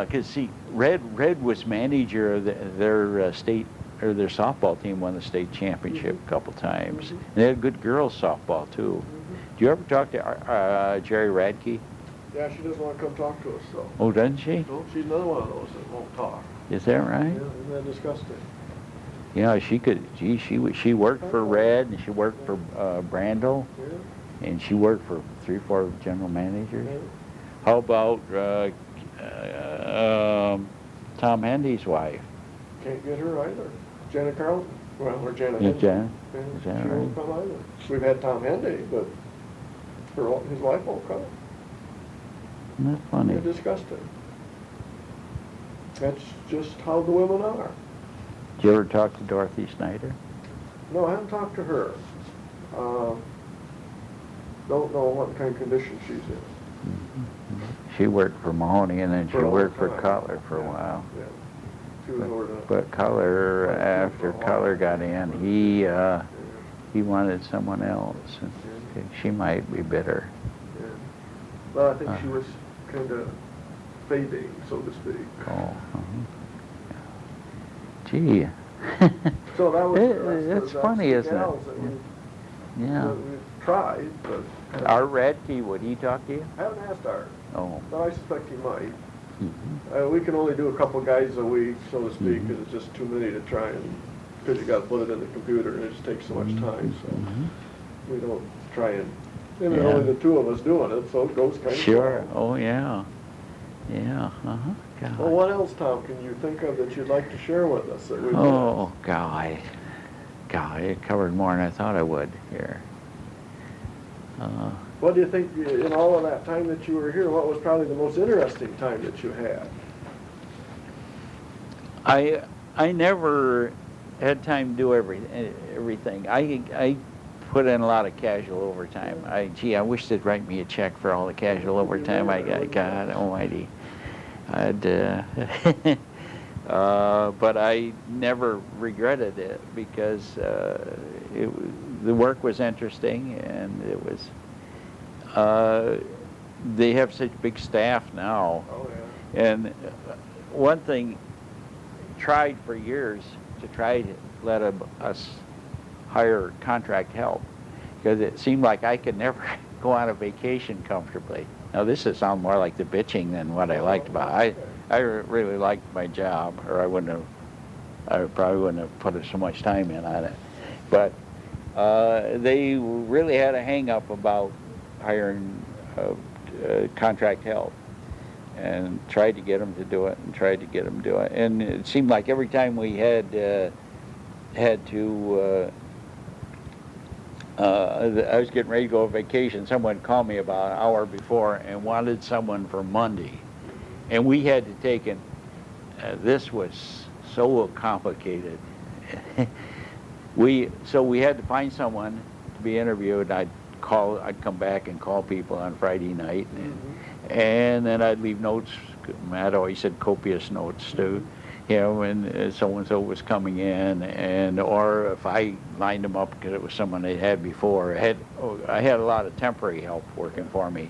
because see, Red was manager of their state, or their softball team won the state championship a couple times. And they had good girls softball too. you ever talk to Jerry Radke? Yeah, she doesn't want to come talk to us, though. Oh, doesn't she? No, she's another one of those that won't talk. Is that right? Yeah, isn't that disgusting? Yeah, she could. Gee, she worked for Red, and she worked for Brandel, Yeah. and she worked for 3 or 4 general managers. Yeah. How about Tom Hendy's wife? Can't get her either. Janet Carlton. Well, or Janet. Yeah, Hendy. Janet. Yeah, Is she that won't right? come either. We've had Tom Hendy, but his wife won't come. Isn't that funny? They're disgusting. That's just how the women are. Did you ever talk to Dorothy Snyder? No, I haven't talked to her. Don't know what kind of condition she's in. She worked for Mahoney, and then she For a long worked for time. Cutler for a Yeah, while. Yeah. She was over the. But Cutler, Right, after for a while. Cutler got in, he wanted someone else. And she might be bitter. Yeah. Well, I think she was kind of fading, so to speak. Oh. Gee. So that was. It's funny, isn't it? Yeah. We've tried, but. Art Radke, would he talk to you? I haven't asked Art, Oh. but I suspect he might. Mhm. We can only do a couple guys a week, so to speak, Mhm. because it's just too many to try and, because you got to put it in the computer and it just takes so much time, so Mhm. we don't try and, and Yeah. there's only the two of us doing it, so it goes kind of Sure. slow. Oh, yeah. Yeah. God. Well, what else, Tom, can you think of that you'd like to share with us that we've Oh, God. God, it covered more than I thought I would here. What do you think, in all of that time that you were here, what was probably the most interesting time that you had? I never had time to do everything. I put in a lot of casual overtime. Gee, I wish they'd write me a check for all the casual overtime I got. God almighty. But I never regretted it because the work was interesting, and it was. They have such big staff now, Oh, yeah. and one thing, tried for years to try to let us hire contract help, because it seemed like I could never go on a vacation comfortably. Now this would sound more like the bitching than what I liked about it. I really liked my job, or I probably wouldn't have put so much time in on it. But they really had a hang up about hiring contract help, and tried to get them to do it, and it seemed like every time we had to I was getting ready to go on vacation, someone called me about an hour before and wanted someone for Monday, and we had to take it. This was so complicated. So we had to find someone to be interviewed. I'd come back and call people on Friday night, and then I'd leave notes. Matt always said copious notes too, when so-and-so was coming in, or if I lined them up because it was someone they had before. I had a lot of temporary help working for me,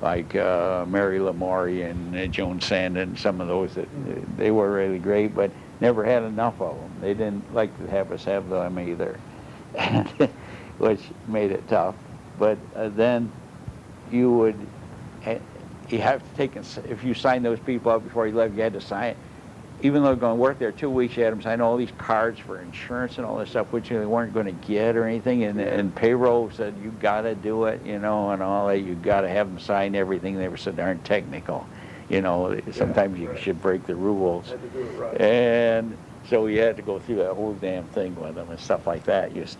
like Mary Lamoury and Joan Sandin, some of those that they were really great, but never had enough of them. They didn't like to have us have them either, which made it tough. But then you have to take, if you sign those people up before you left, you had to sign, even though they're going to work there 2 weeks, you had them sign all these cards for insurance and all this stuff, which they weren't going to get or anything, and payroll said, you got to do it, and all that, you got to have them sign everything. They were so darn technical, sometimes you should break the rules. Had to do it right. And so we had to go through that whole damn thing with them and stuff like that. It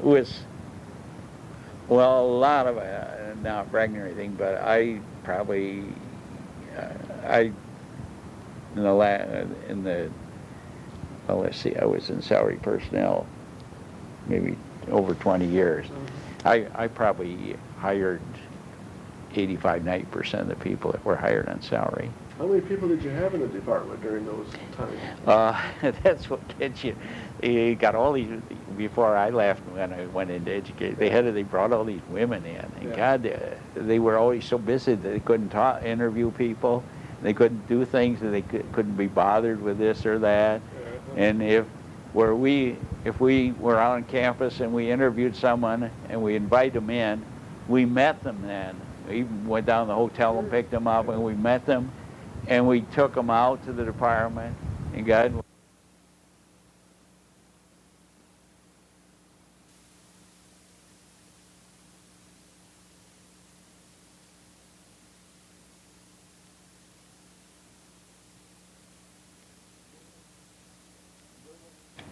was, well, a lot of, not bragging or anything, but I probably, I was in salary personnel maybe over 20 years. I probably hired 85-90% of the people that were hired on salary. How many people did you have in the department during those times? That's what gets you. They got all these, before I left, when I went into education, they brought all these women in. And God, they were always so busy that they couldn't interview people. They couldn't do things, and they couldn't be bothered with this or that. And if where if we were out on campus and we interviewed someone and we invite them in, we met them then. We even went down to the hotel and picked them up, and we met them, and we took them out to the department, and God.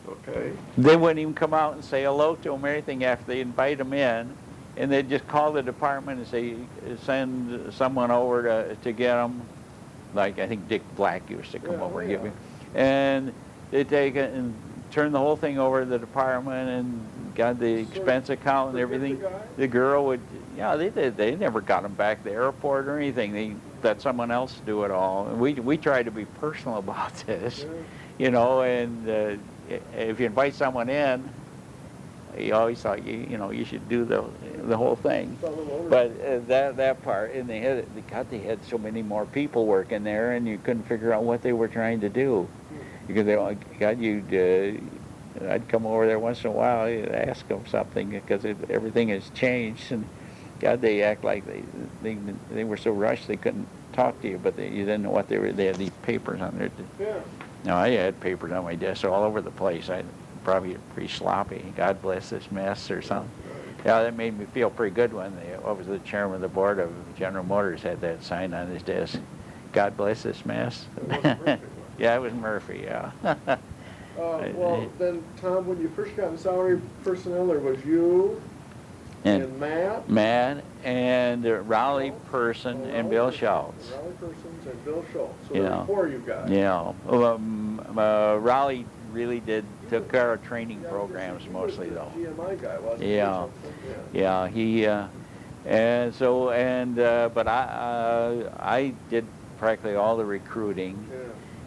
Okay. They wouldn't even come out and say hello to them or anything after they invite them in, and they'd just call the department and say, send someone over to get them. Like I think Dick Black used to come over and give him. And they'd take it and turn the whole thing over to the department and got the expense account and everything. The girl would, yeah, they never got them back to the airport or anything. They let someone else do it all. And we tried to be personal about this, you know, and if you invite someone in, you always thought you should do the whole thing. But that part, and they had so many more people working there, and you couldn't figure out what they were trying to do, because I'd come over there once in a while and ask them something, because everything has changed, and God, they act like they were so rushed they couldn't talk to you, but you didn't know what they were. They had these papers on there. Yeah. No, I had papers on my desk all over the place. I probably pretty sloppy. God bless this mess or something. Yeah, that made me feel pretty good when the chairman of the board of General Motors had that sign on his desk. God bless this mess. Yeah, it was Murphy. Yeah. Well, then, Tom, when you first got in salary personnel, there was you and Matt and Raleigh Person and Bill Schultz. Raleigh Persons and Bill Schultz. So Yeah. there were 4 you guys. Yeah. Raleigh really took care of training programs mostly, though. GMI guy, wasn't he? Yeah. Yeah. He but I did practically all the recruiting,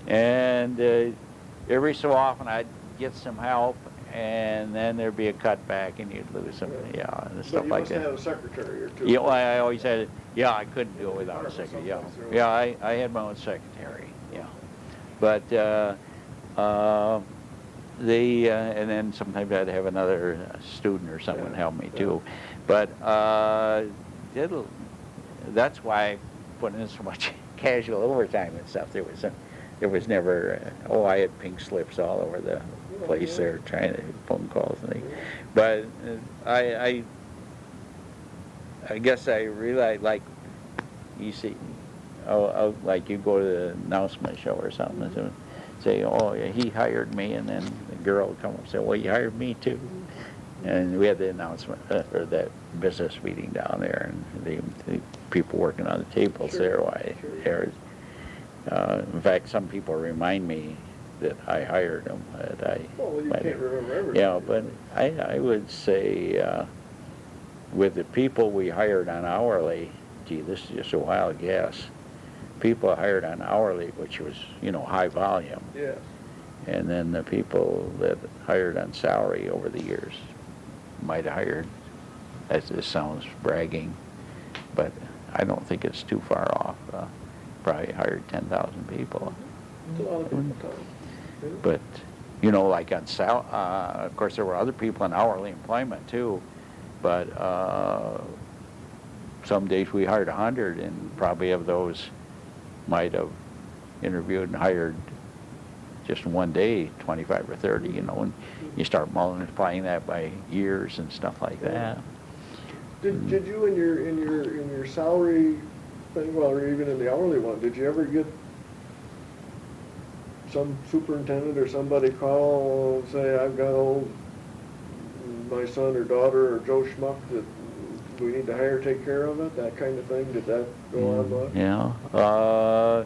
and every so often I'd get some help, and then there'd be a cutback, and you'd lose some, and stuff like that. But you must have a secretary or two. Yeah, well, I always had, I couldn't do it without a secretary, Yeah, I had my own secretary, yeah. But and then sometimes I'd have another student or someone help me too. But that's why I put in so much casual overtime and stuff. There was never, I had pink slips all over the place there trying to phone calls and things. But I guess I really like, you see, like you go to the announcement show or something and say, yeah, he hired me, and then the girl would come up and say, well, you hired me too. And we had the announcement, or that business meeting down there, and the people working on the tables there. In fact, some people remind me that I hired them. Well, you can't remember everything. Yeah, but I would say with the people we hired on hourly, gee, this is just a wild guess, people hired on hourly, which was, high volume. Yes. And then the people that hired on salary over the years might have hired, as this sounds bragging, but I don't think it's too far off. Probably hired 10,000 people. It's a lot of people, Tom. But, like on of course there were other people in hourly employment too, but some days we hired 100, and probably of those might have interviewed and hired just in one day 25 or 30, and you start multiplying that by years and stuff like that. Did you in your salary thing, well, or even in the hourly one, did you ever get some superintendent or somebody call and say, I've got my son or daughter or Joe Schmuck that we need to hire, take care of it, that kind of thing? Did that go on much? Yeah.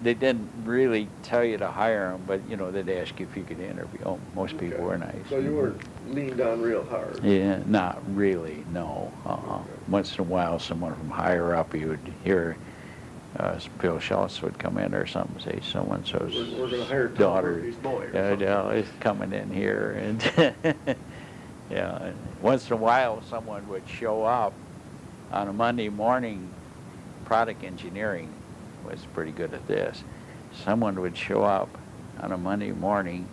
They didn't really tell you to hire them, but, they'd ask you if you could interview. Oh, most people were nice. So you weren't leaned on real hard? Yeah, not really, no. Okay. Once in a while, someone from higher up, you would hear Bill Schultz would come in or something, say so-and-so's we're going to hire daughter Murphy's boy is coming in here. And yeah, once in a while, someone would show up on a Monday morning. Product engineering was pretty good at this. Someone would show up on a Monday morning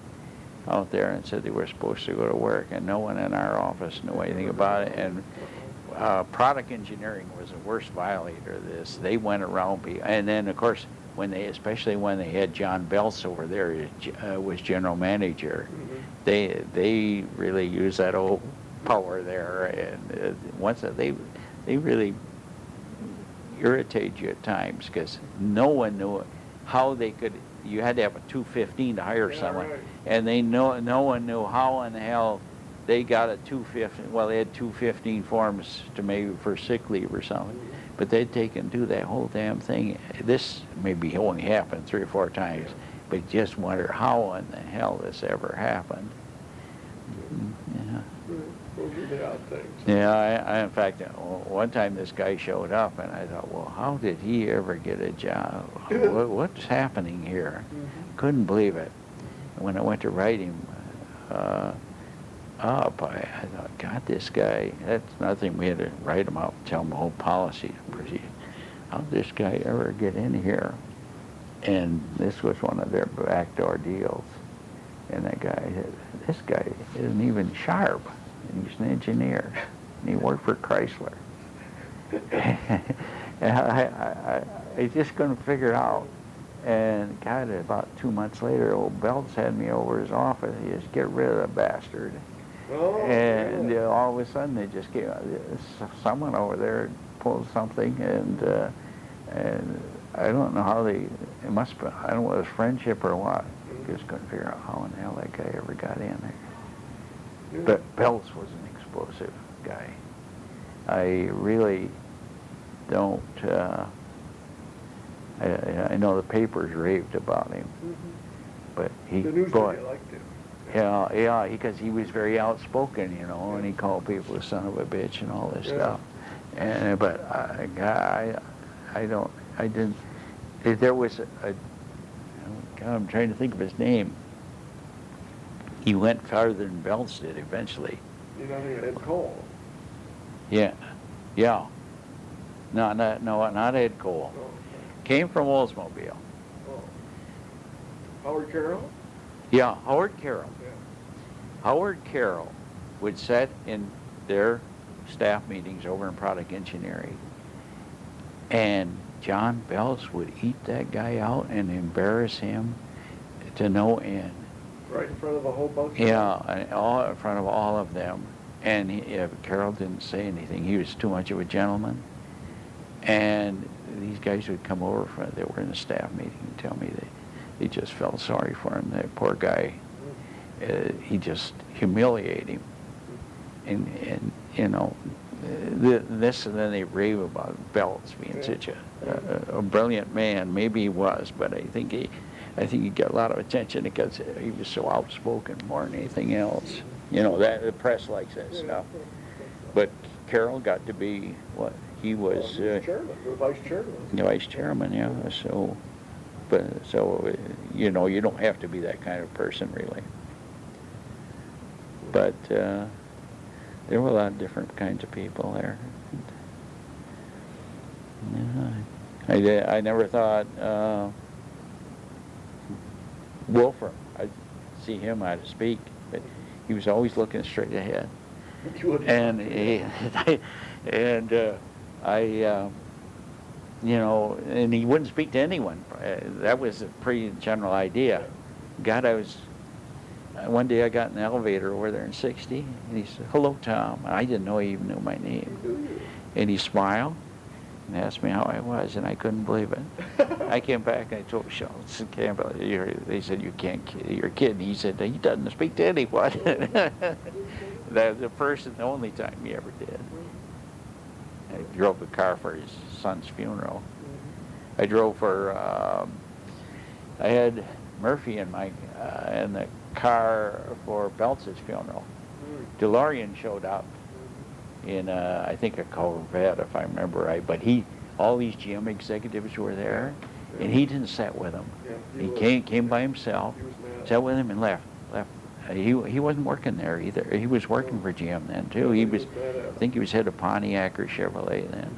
out there and said they were supposed to go to work, and no one in our office knew anything about it. And product engineering was the worst violator of this. They went around, and then of course especially when they had John Belts over there, was general manager, they really used that old power there, and once they really irritate you at times because no one knew how they could. You had to have a 215 to hire someone, right. and no one knew how in the hell they got a 215. Well, they had 215 forms to maybe for sick leave or something, but they'd take and do that whole damn thing. This maybe only happened 3 or 4 times, but you just wonder how in the hell this ever happened. Yeah. Those are the odd things. Yeah, I in fact, one time this guy showed up, and I thought, well, how did he ever get a job? What's happening here? Couldn't believe it. When I went to write him up, I thought, God, this guy, that's nothing. We had to write him up, tell him the whole policy. How did this guy ever get in here? And this was one of their backdoor deals. And that guy said, this guy isn't even sharp. And he's an engineer. And he worked for Chrysler. And I just couldn't figure it out. And God, about 2 months later, old Belts had me over his office. He just get rid of the bastard. Oh, And yeah. all of a sudden, they just gave someone over there pulled something, and I don't know how it must be. I don't know if it was friendship or what. Just couldn't figure out how in the hell that guy ever got in there. Yeah. But Belts was an explosive guy. I really don't. I know the papers raved about him, but The news media liked him. yeah, because he was very outspoken, and he called people a son of a bitch and all this stuff. And but I didn't. There was God, I'm trying to think of his name. He went farther than Belts did eventually. You know, Ed Cole. Yeah. No, not Ed Cole. Oh, Came from Oldsmobile. oh. Howard Carroll? Yeah, Howard Carroll. Yeah. Howard Carroll would sit in their staff meetings over in product engineering, and John Belts would eat that guy out and embarrass him to no end. Right in front of a whole bunch of Yeah, and all in front of all of them. And Carroll didn't say anything. He was too much of a gentleman. And these guys would come over they were in the staff meeting and tell me they just felt sorry for him. That poor guy, he just humiliated him. And this, and then they rave about Belts being such a brilliant man. Maybe he was, but I think he got a lot of attention because he was so outspoken more than anything else. That the press likes that stuff. But Carroll got to be what he was. chairman, or vice chairman. Vice chairman, yeah. So you don't have to be that kind of person really. But there were a lot of different kinds of people there. Yeah, I never thought Wolfram. I'd see him out to speak, but he was always looking straight ahead. And and he wouldn't speak to anyone. That was a pretty general idea. One day I got in the elevator over there in 60, and he said, "Hello, Tom." And I didn't know he even knew my name. And he smiled and asked me how I was, and I couldn't believe it. I came back and I told Shiels and Campbell, they said, you're kidding. He said, he doesn't speak to anyone. That was the first and the only time he ever did. I drove the car for his son's funeral. I drove for, I had Murphy in the car for Belts' funeral. DeLorean showed up in I think a Corvette, if I remember right. But all these GM executives were there, and he didn't sit with them. He came by himself, sat with him, and left. He wasn't working there either. He was working for GM then too. I think he was head of Pontiac or Chevrolet then.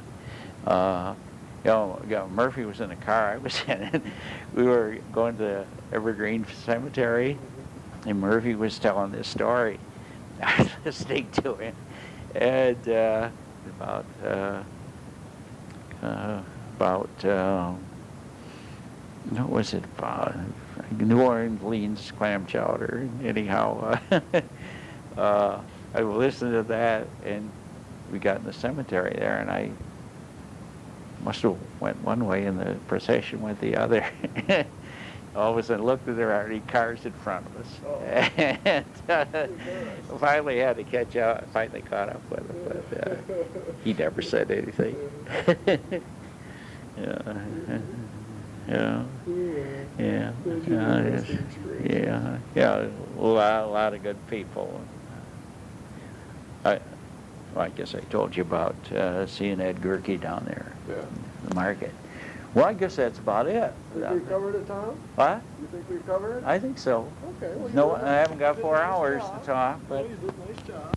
Murphy was in the car I was in. We were going to Evergreen Cemetery, And Murphy was telling this story. I was listening to him, and what was it about? New Orleans clam chowder. Anyhow, I listened to that, and we got in the cemetery there, and I must have went one way and the procession went the other. All of a sudden looked and there were already cars in front of us. Oh. And finally had to catch up, finally caught up with him, but he never said anything. Yeah. Yeah, a lot of good people. I guess I told you about seeing Ed Gerke down there, the market. Well, I guess that's about it. Think we covered it, Tom? What? You think we covered it? I think so. Okay. Well, No, I haven't got 4 hours to talk, but. Well, you did a nice job.